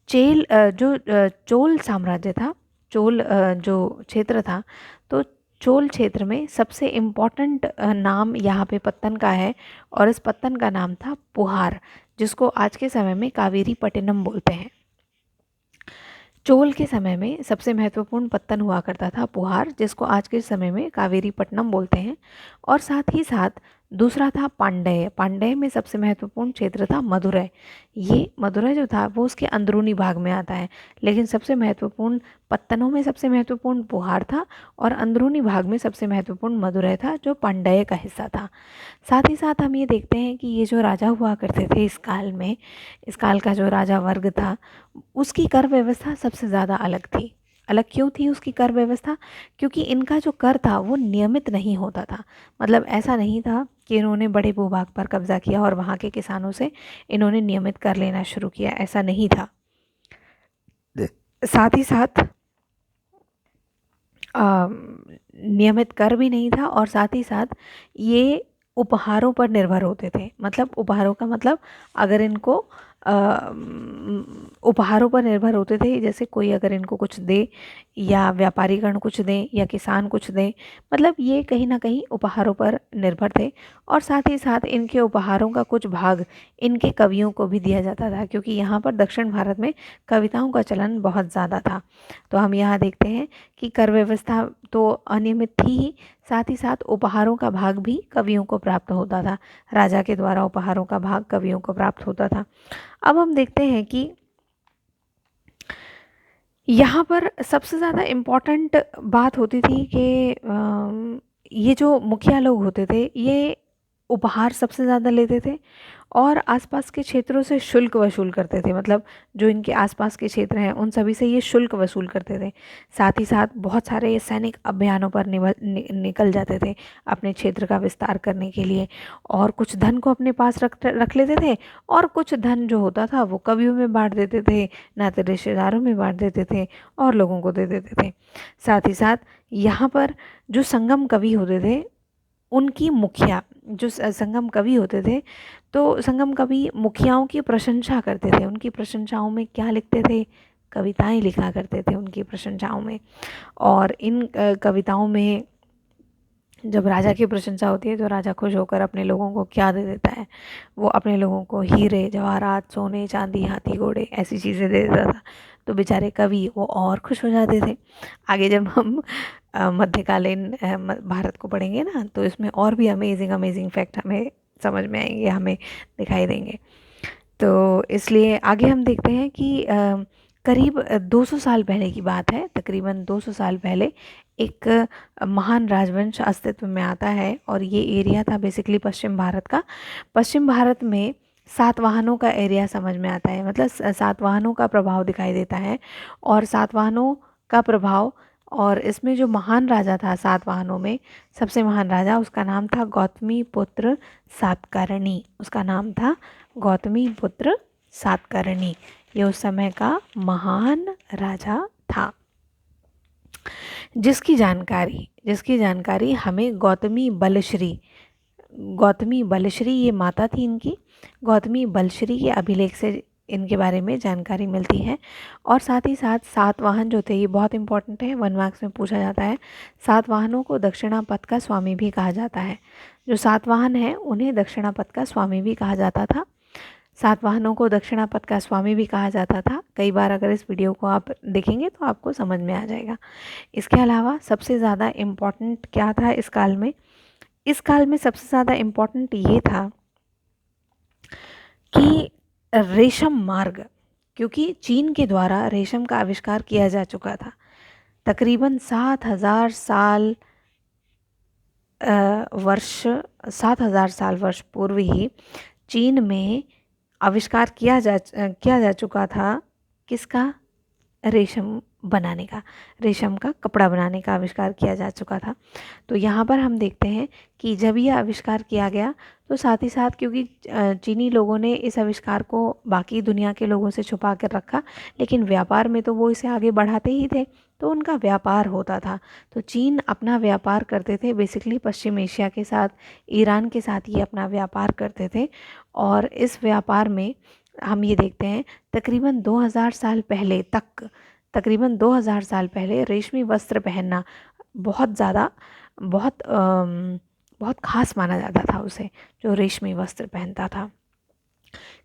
चोल साम्राज्य था, चोल जो क्षेत्र था, तो चोल क्षेत्र में सबसे इम्पॉर्टेंट नाम यहाँ पे पत्तन का है, और इस पत्तन का नाम था पुहार, जिसको आज के समय में कावेरी पट्टिनम बोलते हैं। चोल के समय में सबसे महत्वपूर्ण पत्तन हुआ करता था पुहार, जिसको आज के समय में कावेरी पट्टनम बोलते हैं, और साथ ही साथ दूसरा था पांड्य। पांड्य में सबसे महत्वपूर्ण क्षेत्र था मदुरै। ये मदुरै जो था वो उसके अंदरूनी भाग में आता है, लेकिन सबसे महत्वपूर्ण पत्तनों में सबसे महत्वपूर्ण पुहार था, और अंदरूनी भाग में सबसे महत्वपूर्ण मदुरै था, जो पांड्य का हिस्सा था। साथ ही साथ हम ये देखते हैं कि ये जो राजा हुआ करते थे इस काल में, इस काल का जो राजा वर्ग था, उसकी कर व्यवस्था सबसे ज़्यादा अलग थी। अलग क्यों थी उसकी कर व्यवस्था? क्योंकि इनका जो कर था वो नियमित नहीं होता था। मतलब ऐसा नहीं था कि इन्होंने बड़े भूभाग पर कब्जा किया और वहाँ के किसानों से इन्होंने नियमित कर लेना शुरू किया, ऐसा नहीं था। साथ ही साथ नियमित कर भी नहीं था, और साथ ही साथ ये उपहारों पर निर्भर होते थे। मतलब उपहारों का मतलब, अगर इनको उपहारों पर निर्भर होते थे। जैसे कोई अगर इनको कुछ दे, या व्यापारीगण कुछ दें, या किसान कुछ दें, मतलब ये कहीं ना कहीं उपहारों पर निर्भर थे। और साथ ही साथ इनके उपहारों का कुछ भाग इनके कवियों को भी दिया जाता था, क्योंकि यहाँ पर दक्षिण भारत में कविताओं का चलन बहुत ज़्यादा था। तो हम यहाँ देखते हैं कि कर व्यवस्था तो अनियमित थी ही, साथ ही साथ उपहारों का भाग भी कवियों को प्राप्त होता था। राजा के द्वारा उपहारों का भाग कवियों को प्राप्त होता था। अब हम देखते हैं कि यहाँ पर सबसे ज़्यादा इम्पॉर्टेंट बात होती थी कि ये जो मुखिया लोग होते थे, ये उपहार सबसे ज़्यादा लेते थे और आसपास के क्षेत्रों से शुल्क वसूल करते थे। मतलब जो इनके आसपास के क्षेत्र हैं उन सभी से ये शुल्क वसूल करते थे। साथ ही साथ बहुत सारे सैनिक अभियानों पर निकल जाते थे अपने क्षेत्र का विस्तार करने के लिए, और कुछ धन को अपने पास रख लेते थे, और कुछ धन जो होता था वो कवियों में बांट देते थे, नाते रिश्तेदारों में बांट देते थे, और लोगों को दे देते थे। साथ ही साथ यहाँ पर जो संगम कवि होते थे, उनकी मुखिया जो संगम कवि होते थे, तो संगम कवि मुखियाओं की प्रशंसा करते थे। उनकी प्रशंसाओं में क्या लिखते थे? कविताएं लिखा करते थे उनकी प्रशंसाओं में। और इन कविताओं में जब राजा की प्रशंसा होती है तो राजा खुश होकर अपने लोगों को क्या दे देता है? वो अपने लोगों को हीरे जवाहरात, सोने चांदी, हाथी घोड़े, ऐसी चीज़ें दे देता था। तो बेचारे कवि वो और खुश हो जाते थे। आगे जब हम मध्यकालीन भारत को पढ़ेंगे ना, तो इसमें और भी अमेजिंग अमेजिंग फैक्ट हमें समझ में आएंगे, हमें दिखाई देंगे। तो इसलिए आगे हम देखते हैं कि करीब 200 साल पहले की बात है, तकरीबन 200 साल पहले एक महान राजवंश अस्तित्व में आता है, और ये एरिया था बेसिकली पश्चिम भारत का। पश्चिम भारत में सातवाहनों का एरिया समझ में आता है, मतलब सातवाहनों का प्रभाव दिखाई देता है। और सातवाहनों का प्रभाव, और इसमें जो महान राजा था सातवाहनों में, सबसे महान राजा, उसका नाम था गौतमी पुत्र सातकर्णी। उसका नाम था गौतमी पुत्र सातकर्णी। ये उस समय का महान राजा था, जिसकी जानकारी हमें गौतमी बलश्री ये माता थी इनकी, गौतमी बलश्री के अभिलेख से इनके बारे में जानकारी मिलती है। और साथ ही साथ सातवाहन जो थे, ये बहुत इंपॉर्टेंट है, 1 मार्क्स में पूछा जाता है। सातवाहनों को दक्षिणापथ का स्वामी भी कहा जाता है। जो सातवाहन है उन्हें दक्षिणापथ का स्वामी भी कहा जाता था। सातवाहनों को दक्षिणापथ का स्वामी भी कहा जाता था। कई बार अगर इस वीडियो को आप देखेंगे तो आपको समझ में आ जाएगा। इसके अलावा सबसे ज़्यादा इम्पॉर्टेंट क्या था इस काल में? इस काल में सबसे ज़्यादा इम्पॉर्टेंट ये था कि रेशम मार्ग, क्योंकि चीन के द्वारा रेशम का आविष्कार किया जा चुका था। तकरीबन 7,000 साल वर्ष पूर्व ही चीन में आविष्कार किया जा चुका था। किसका? रेशम बनाने का, रेशम का कपड़ा बनाने का आविष्कार किया जा चुका था। तो यहाँ पर हम देखते हैं कि जब यह आविष्कार किया गया तो साथ ही साथ, क्योंकि चीनी लोगों ने इस आविष्कार को बाकी दुनिया के लोगों से छुपा कर रखा, लेकिन व्यापार में तो वो इसे आगे बढ़ाते ही थे, तो उनका व्यापार होता था। तो चीन अपना व्यापार करते थे बेसिकली पश्चिम एशिया के साथ, ईरान के साथ ये अपना व्यापार करते थे। और इस व्यापार में हम ये देखते हैं तकरीबन 2000 साल पहले तक, तकरीबन 2000 साल पहले रेशमी वस्त्र पहनना बहुत ज़्यादा बहुत ख़ास माना जाता था उसे, जो रेशमी वस्त्र पहनता था।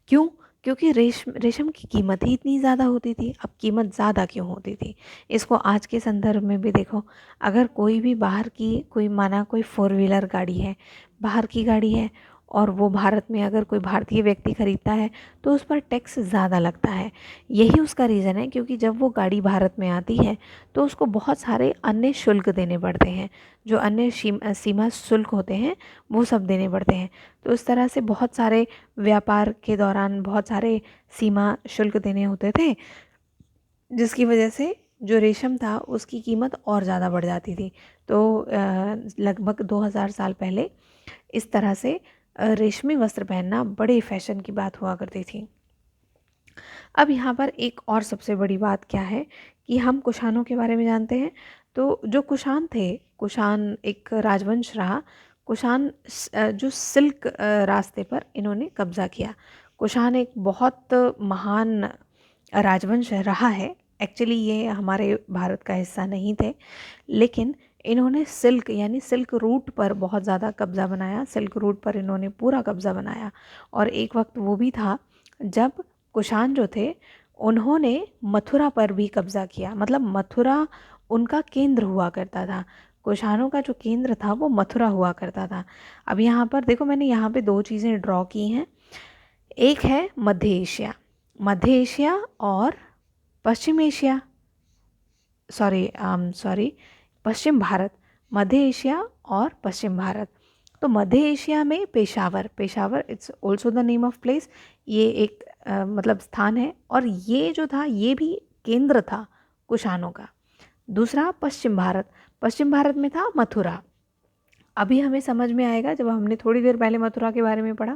क्यों? क्योंकि रेशम की कीमत ही इतनी ज़्यादा होती थी। अब कीमत ज़्यादा क्यों होती थी? इसको आज के संदर्भ में भी देखो। अगर कोई भी बाहर की, कोई माना कोई 4 व्हीलर गाड़ी है, बाहर की गाड़ी है, और वो भारत में अगर कोई भारतीय व्यक्ति ख़रीदता है तो उस पर टैक्स ज़्यादा लगता है। यही उसका रीज़न है, क्योंकि जब वो गाड़ी भारत में आती है तो उसको बहुत सारे अन्य शुल्क देने पड़ते हैं, जो अन्य सीमा शुल्क होते हैं वो सब देने पड़ते हैं। तो इस तरह से बहुत सारे व्यापार के दौरान बहुत सारे सीमा शुल्क देने होते थे, जिसकी वजह से जो रेशम था उसकी कीमत और ज़्यादा बढ़ जाती थी। तो लगभग 2000 साल पहले इस तरह से रेशमी वस्त्र पहनना बड़े फैशन की बात हुआ करती थी। अब यहाँ पर एक और सबसे बड़ी बात क्या है कि हम कुषाणों के बारे में जानते हैं। तो जो कुषाण थे, कुषाण एक राजवंश रहा। कुषाण जो सिल्क रास्ते पर इन्होंने कब्जा किया। कुषाण एक बहुत महान राजवंश रहा है। एक्चुअली ये हमारे भारत का हिस्सा नहीं थे, लेकिन इन्होंने सिल्क यानी सिल्क रूट पर बहुत ज़्यादा कब्ज़ा बनाया। सिल्क रूट पर इन्होंने पूरा कब्ज़ा बनाया। और एक वक्त वो भी था जब कुषाण जो थे उन्होंने मथुरा पर भी कब्ज़ा किया। मतलब मथुरा उनका केंद्र हुआ करता था। कुषाणों का जो केंद्र था वो मथुरा हुआ करता था। अब यहाँ पर देखो, मैंने यहाँ पे दो चीज़ें ड्रॉ की हैं। एक है मध्य एशिया, मध्य एशिया और पश्चिम एशिया, सॉरी पश्चिम भारत, मध्य एशिया और पश्चिम भारत। तो मध्य एशिया में Peshawar, Peshawar it's also the name of place, ये एक मतलब स्थान है। और ये जो था ये भी केंद्र था कुषाणों का। दूसरा पश्चिम भारत, पश्चिम भारत में था मथुरा। अभी हमें समझ में आएगा जब हमने थोड़ी देर पहले मथुरा के बारे में पढ़ा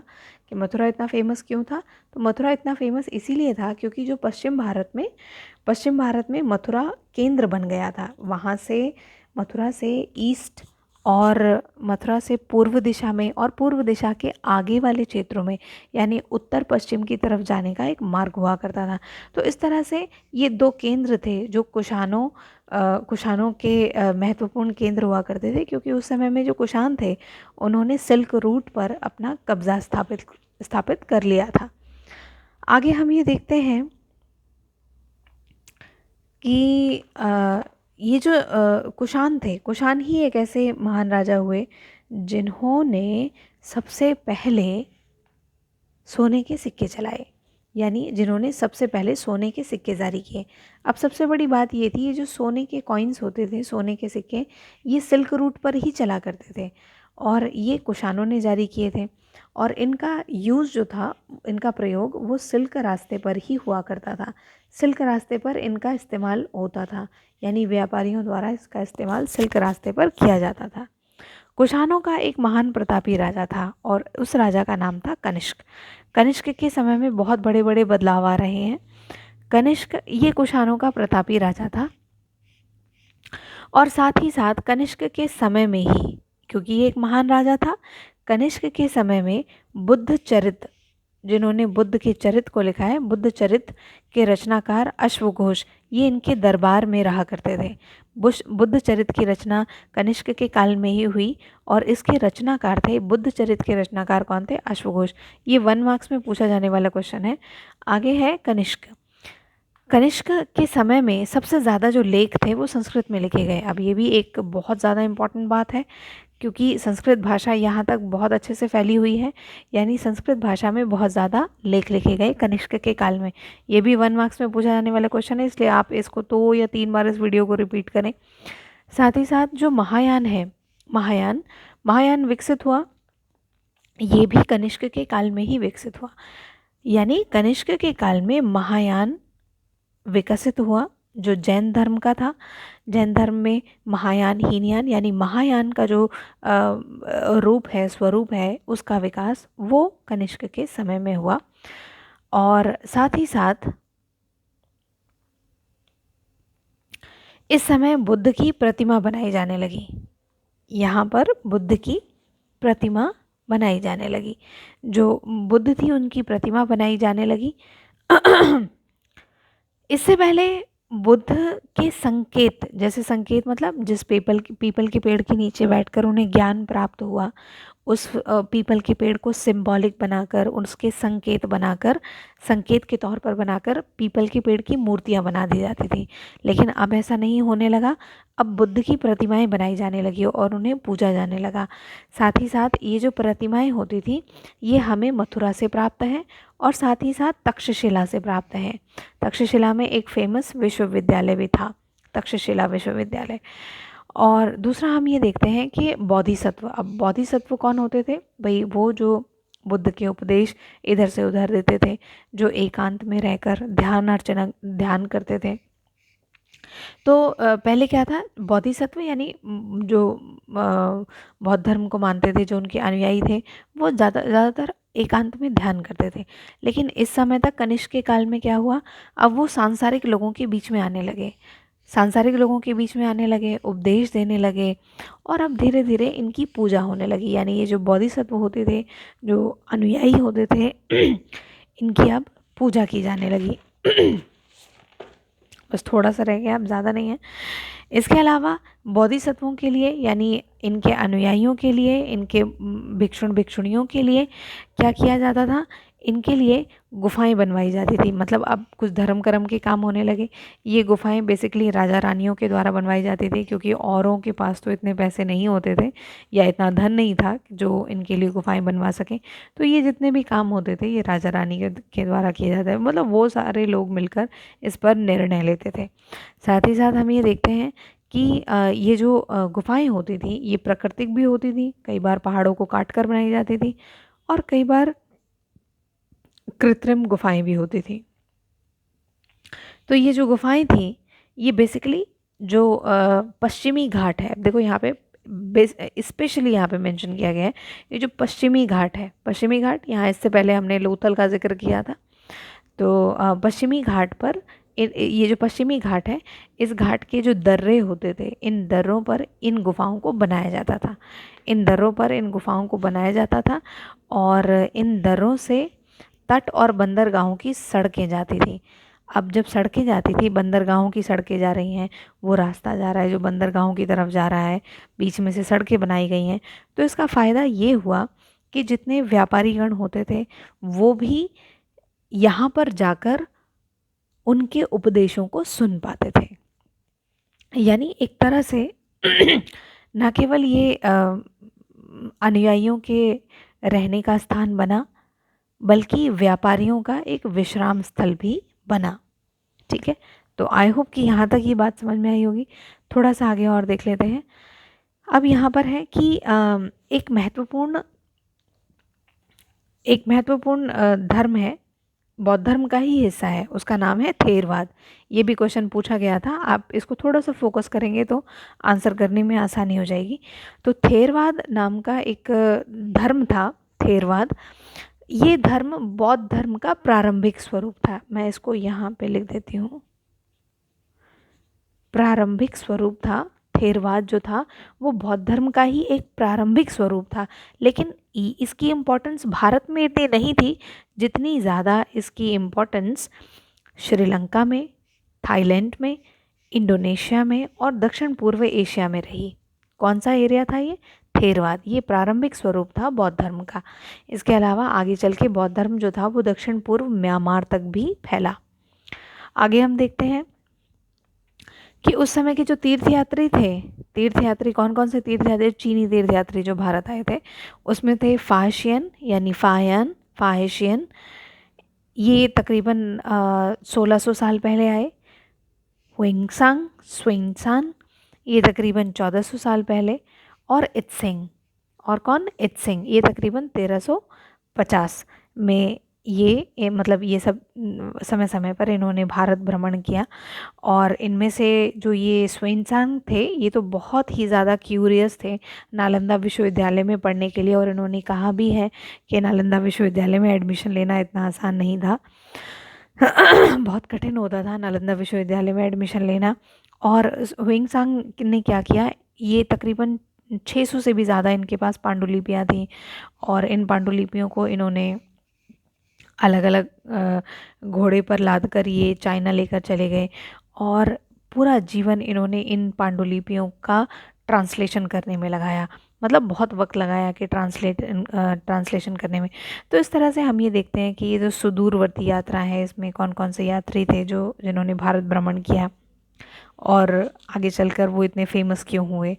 कि मथुरा इतना फेमस क्यों था। तो मथुरा इतना फेमस इसीलिए था क्योंकि जो पश्चिम भारत में मथुरा केंद्र बन गया था। वहाँ से मथुरा से ईस्ट और मथुरा से पूर्व दिशा में और पूर्व दिशा के आगे वाले क्षेत्रों में यानी उत्तर पश्चिम की तरफ जाने का एक मार्ग हुआ करता था। तो इस तरह से ये दो केंद्र थे जो कुषाणों के महत्वपूर्ण केंद्र हुआ करते थे, क्योंकि उस समय में जो कुषाण थे उन्होंने सिल्क रूट पर अपना कब्जा स्थापित कर लिया था। आगे हम ये देखते हैं कि ये जो कुषाण थे, कुषाण ही एक ऐसे महान राजा हुए जिन्होंने सबसे पहले सोने के सिक्के चलाए, यानी जिन्होंने सबसे पहले सोने के सिक्के जारी किए। अब सबसे बड़ी बात ये थी, ये जो सोने के कॉइन्स होते थे, सोने के सिक्के, ये सिल्क रूट पर ही चला करते थे और ये कुषाणों ने जारी किए थे। और इनका यूज़ जो था, इनका प्रयोग वो सिल्क रास्ते पर ही हुआ करता था। सिल्क रास्ते पर इनका इस्तेमाल होता था, यानी व्यापारियों द्वारा इसका इस्तेमाल सिल्क रास्ते पर किया जाता था। कुषाणों का एक महान प्रतापी राजा था और उस राजा का नाम था कनिष्क। कनिष्क के समय में बहुत बड़े बड़े बदलाव आ रहे हैं। कनिष्क ये कुषाणों का प्रतापी राजा था और साथ ही साथ कनिष्क के समय में ही, क्योंकि ये एक महान राजा था, कनिष्क के समय में बुद्ध चरित, जिन्होंने बुद्ध के चरित्र को लिखा है, बुद्ध चरित्र के रचनाकार अश्वघोष, ये इनके दरबार में रहा करते थे। बुद्ध चरित्र की रचना कनिष्क के काल में ही हुई और इसके रचनाकार थे, बुद्ध चरित्र के रचनाकार कौन थे? अश्वघोष। ये 1 मार्क्स में पूछा जाने वाला क्वेश्चन है। आगे है कनिष्क। कनिष्क के समय में सबसे ज़्यादा जो लेख थे वो संस्कृत में लिखे गए। अब ये भी एक बहुत ज़्यादा इम्पॉर्टेंट बात है, क्योंकि संस्कृत भाषा यहाँ तक बहुत अच्छे से फैली हुई है, यानी संस्कृत भाषा में बहुत ज़्यादा लेख लिखे गए कनिष्क के काल में। ये भी 1 मार्क्स में पूछा जाने वाला क्वेश्चन है, इसलिए आप इसको 2 या 3 बार इस वीडियो को रिपीट करें। साथ ही साथ जो महायान है, महायान विकसित हुआ, ये भी कनिष्क के काल में ही विकसित हुआ। यानी कनिष्क के काल में महायान विकसित हुआ, जो जैन धर्म का था। जैन धर्म में महायान, हीनयान, यानी महायान का जो रूप है, स्वरूप है, उसका विकास वो कनिष्क के समय में हुआ। और साथ ही साथ इस समय बुद्ध की प्रतिमा बनाई जाने लगी। यहाँ पर बुद्ध की प्रतिमा बनाई जाने लगी, जो बुद्ध थी उनकी प्रतिमा बनाई जाने लगी। इससे पहले बुद्ध के संकेत, जैसे संकेत मतलब जिस पीपल के पेड़ के नीचे बैठकर उन्हें ज्ञान प्राप्त हुआ, उस पीपल के पेड़ को सिंबॉलिक बनाकर, उसके संकेत बनाकर, संकेत के तौर पर बनाकर पीपल के पेड़ की मूर्तियां बना दी जाती थी। लेकिन अब ऐसा नहीं होने लगा। अब बुद्ध की प्रतिमाएं बनाई जाने लगी और उन्हें पूजा जाने लगा। साथ ही साथ ये जो प्रतिमाएं होती थी ये हमें मथुरा से प्राप्त हैं और साथ ही साथ तक्षशिला से प्राप्त हैं। तक्षशिला में एक फेमस विश्वविद्यालय भी था, तक्षशिला विश्वविद्यालय। और दूसरा हम ये देखते हैं कि बोधिसत्व। अब बोधिसत्व कौन होते थे भाई? वो जो बुद्ध के उपदेश इधर से उधर देते थे, जो एकांत में रहकर ध्यान करते थे। तो पहले क्या था? बोधिसत्व यानी जो बौद्ध धर्म को मानते थे, जो उनके अनुयायी थे, वो ज़्यादातर एकांत में ध्यान करते थे। लेकिन इस समय तक कनिष्क के काल में क्या हुआ? अब वो सांसारिक लोगों के बीच में आने लगे, सांसारिक लोगों के बीच में आने लगे, उपदेश देने लगे और अब धीरे धीरे इनकी पूजा होने लगी। यानी ये जो बोधिसत्व होते थे, जो अनुयायी होते थे, इनकी अब पूजा की जाने लगी। बस थोड़ा सा रह गया, अब ज़्यादा नहीं है। इसके अलावा बोधिसत्वों के लिए, यानी इनके अनुयायियों के लिए, इनके भिक्षुण भिक्षुणियों के लिए क्या किया जाता था, इनके लिए गुफाएं बनवाई जाती थी। मतलब अब कुछ धर्म कर्म के काम होने लगे। ये गुफाएं बेसिकली राजा रानियों के द्वारा बनवाई जाती थी, क्योंकि औरों के पास तो इतने पैसे नहीं होते थे या इतना धन नहीं था जो इनके लिए गुफाएं बनवा सकें। तो ये जितने भी काम होते थे ये राजा रानी के द्वारा किए जाते थे। मतलब वो सारे लोग मिलकर इस पर निर्णय लेते थे। साथ ही साथ हम ये देखते हैं कि ये जो गुफाएं होती थी ये प्राकृतिक भी होती थी, कई बार पहाड़ों को काट कर बनाई जाती थी, और कई बार कृत्रिम गुफाएं भी होती थी। तो ये जो गुफाएं थी ये बेसिकली जो पश्चिमी घाट है, देखो यहाँ पे स्पेशली यहाँ पे मेंशन किया गया है, ये जो पश्चिमी घाट है, पश्चिमी घाट, यहाँ इससे पहले हमने लोथल का जिक्र किया था। तो पश्चिमी घाट पर ये जो पश्चिमी घाट है, इस घाट के जो दर्रे होते थे, इन दर्रों पर इन गुफाओं को बनाया जाता था। इन दर्रों पर इन गुफाओं को बनाया जाता था, और इन दर्रों से तट और बंदरगाहों की सड़कें जाती थी। अब जब सड़कें जाती थी, बंदरगाहों की सड़कें जा रही हैं, वो रास्ता जा रहा है जो बंदरगाहों की तरफ जा रहा है, बीच में से सड़कें बनाई गई हैं। तो इसका फ़ायदा ये हुआ कि जितने व्यापारीगण होते थे वो भी यहाँ पर जाकर उनके उपदेशों को सुन पाते थे। यानी एक तरह से न केवल ये अनुयायियों के रहने का स्थान बना, बल्कि व्यापारियों का एक विश्राम स्थल भी बना। ठीक है, तो आई होप कि यहाँ तक ये बात समझ में आई होगी। थोड़ा सा आगे और देख लेते हैं। अब यहाँ पर है कि एक महत्वपूर्ण धर्म है, बौद्ध धर्म का ही हिस्सा है, उसका नाम है थेरवाद। ये भी क्वेश्चन पूछा गया था, आप इसको थोड़ा सा फोकस करेंगे तो आंसर करने में आसानी हो जाएगी। तो थेरवाद नाम का एक धर्म था, थेरवाद। ये धर्म बौद्ध धर्म का प्रारंभिक स्वरूप था। मैं इसको यहाँ पे लिख देती हूँ, प्रारंभिक स्वरूप था। थेरवाद जो था वो बौद्ध धर्म का ही एक प्रारंभिक स्वरूप था, लेकिन इसकी इम्पोर्टेंस भारत में इतनी नहीं थी जितनी ज़्यादा इसकी इम्पोर्टेंस श्रीलंका में, थाईलैंड में, इंडोनेशिया में और दक्षिण पूर्व एशिया में रही। कौन सा एरिया था ये? थेरवाद। ये प्रारंभिक स्वरूप था बौद्ध धर्म का। इसके अलावा आगे चल के बौद्ध धर्म जो था वो दक्षिण पूर्व म्यांमार तक भी फैला। आगे हम देखते हैं कि उस समय के जो तीर्थयात्री थे, तीर्थयात्री कौन कौन से तीर्थयात्री? चीनी तीर्थयात्री जो भारत आए थे, उसमें थे फाशियन यानी फाहिशियन, ये तकरीबन 1600 साल पहले आए। स्विंगसान, ये तकरीबन 1400 साल पहले। और इत्सिंग, और कौन? इत्सिंग, ये तकरीबन 1350 में मतलब ये सब समय समय पर इन्होंने भारत भ्रमण किया। और इनमें से जो ये स्वेनसांग थे ये तो बहुत ही ज़्यादा क्यूरियस थे नालंदा विश्वविद्यालय में पढ़ने के लिए, और इन्होंने कहा भी है कि नालंदा विश्वविद्यालय में एडमिशन लेना इतना आसान नहीं था। बहुत कठिन होता था नालंदा विश्वविद्यालय में एडमिशन लेना। और हुइंगसांग ने क्या किया, ये तकरीबन 600 से भी ज़्यादा इनके पास पांडुलिपियाँ थी, और इन पांडुलिपियों को इन्होंने अलग अलग घोड़े पर लाद कर ये चाइना लेकर चले गए, और पूरा जीवन इन्होंने इन पांडुलिपियों का ट्रांसलेशन करने में लगाया। मतलब बहुत वक्त लगाया कि ट्रांसलेशन करने में। तो इस तरह से हम ये देखते हैं कि ये जो सुदूरवर्ती यात्रा है इसमें कौन कौन से यात्री थे जिन्होंने भारत भ्रमण किया, और आगे चलकर वो इतने फेमस क्यों हुए,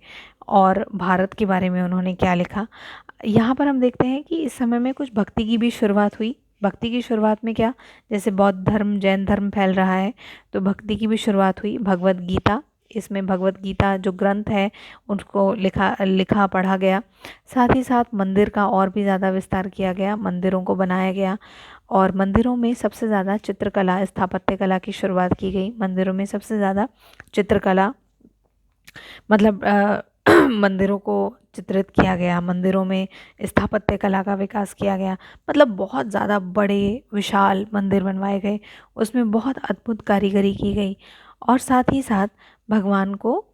और भारत के बारे में उन्होंने क्या लिखा। यहाँ पर हम देखते हैं कि इस समय में कुछ भक्ति की भी शुरुआत हुई। भक्ति की शुरुआत में क्या, जैसे बौद्ध धर्म जैन धर्म फैल रहा है तो भक्ति की भी शुरुआत हुई। भगवत गीता, इसमें भगवत गीता जो ग्रंथ है उसको लिखा पढ़ा गया। साथ ही साथ मंदिर का और भी ज़्यादा विस्तार किया गया, मंदिरों को बनाया गया, और मंदिरों में सबसे ज़्यादा चित्रकला, स्थापत्य कला की शुरुआत की गई। मंदिरों में सबसे ज़्यादा चित्रकला, मतलब मंदिरों को चित्रित किया गया, मंदिरों में स्थापत्य कला का विकास किया गया। मतलब बहुत ज़्यादा बड़े विशाल मंदिर बनवाए गए, उसमें बहुत अद्भुत कारीगरी की गई, और साथ ही साथ भगवान को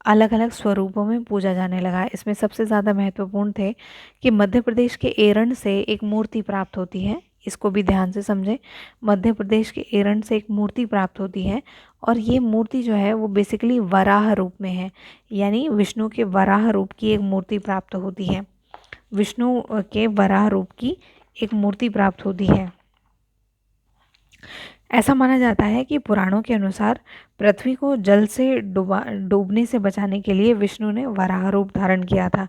अलग अलग स्वरूपों में पूजा जाने लगा। इसमें सबसे ज़्यादा महत्वपूर्ण थे कि मध्य प्रदेश के एरंड से एक मूर्ति प्राप्त होती है, इसको भी ध्यान से समझें। मध्य प्रदेश के एरंड से एक मूर्ति प्राप्त होती है और ये मूर्ति जो है वो बेसिकली वराह रूप में है, यानी विष्णु के वराह रूप की एक मूर्ति प्राप्त होती है। विष्णु के वराह रूप की एक मूर्ति प्राप्त होती है। ऐसा माना जाता है कि पुराणों के अनुसार पृथ्वी को जल से डूबने से बचाने के लिए विष्णु ने वराह रूप धारण किया था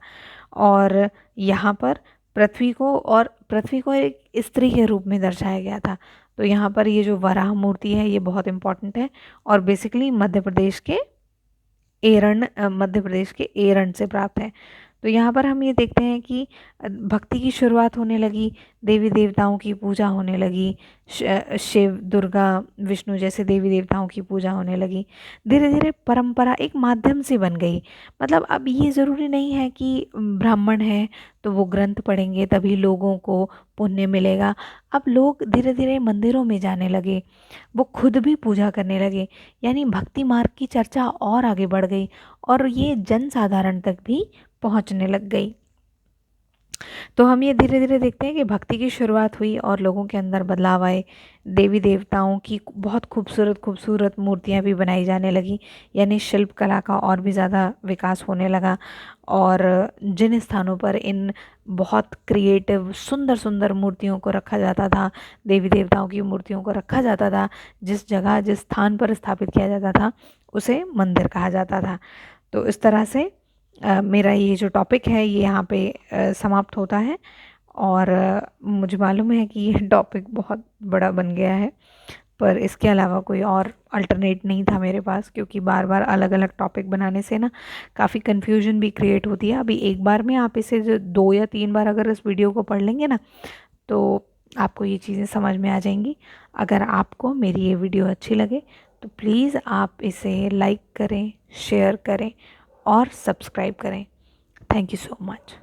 और यहाँ पर पृथ्वी को एक स्त्री के रूप में दर्शाया गया था। तो यहाँ पर ये जो वराह मूर्ति है ये बहुत इंपॉर्टेंट है और बेसिकली मध्य प्रदेश के एरंड से प्राप्त है। तो यहाँ पर हम ये देखते हैं कि भक्ति की शुरुआत होने लगी, देवी देवताओं की पूजा होने लगी, शिव दुर्गा विष्णु जैसे देवी देवताओं की पूजा होने लगी। धीरे धीरे परंपरा एक माध्यम से बन गई। मतलब अब ये ज़रूरी नहीं है कि ब्राह्मण है तो वो ग्रंथ पढ़ेंगे तभी लोगों को पुण्य मिलेगा। अब लोग धीरे धीरे मंदिरों में जाने लगे, वो खुद भी पूजा करने लगे, यानी भक्ति मार्ग की चर्चा और आगे बढ़ गई और ये जन साधारण तक भी पहुंचने लग गई। तो हम ये धीरे धीरे देखते हैं कि भक्ति की शुरुआत हुई और लोगों के अंदर बदलाव आए। देवी देवताओं की बहुत खूबसूरत खूबसूरत मूर्तियाँ भी बनाई जाने लगी, यानी शिल्प कला का और भी ज़्यादा विकास होने लगा। और जिन स्थानों पर इन बहुत क्रिएटिव सुंदर सुंदर मूर्तियों को रखा जाता था, देवी देवताओं की मूर्तियों को रखा जाता था, जिस जगह जिस स्थान पर स्थापित किया जाता था उसे मंदिर कहा जाता था। तो इस तरह से मेरा ये जो टॉपिक है ये यहाँ पे समाप्त होता है और मुझे मालूम है कि ये टॉपिक बहुत बड़ा बन गया है, पर इसके अलावा कोई और अल्टरनेट नहीं था मेरे पास, क्योंकि बार बार अलग अलग टॉपिक बनाने से ना काफ़ी कन्फ्यूजन भी क्रिएट होती है। अभी एक बार में आप इसे जो 2 या 3 बार अगर इस वीडियो को पढ़ लेंगे ना तो आपको ये चीज़ें समझ में आ जाएंगी। अगर आपको मेरी ये वीडियो अच्छी लगे तो प्लीज़ आप इसे लाइक करें, शेयर करें और सब्सक्राइब करें। Thank you so much.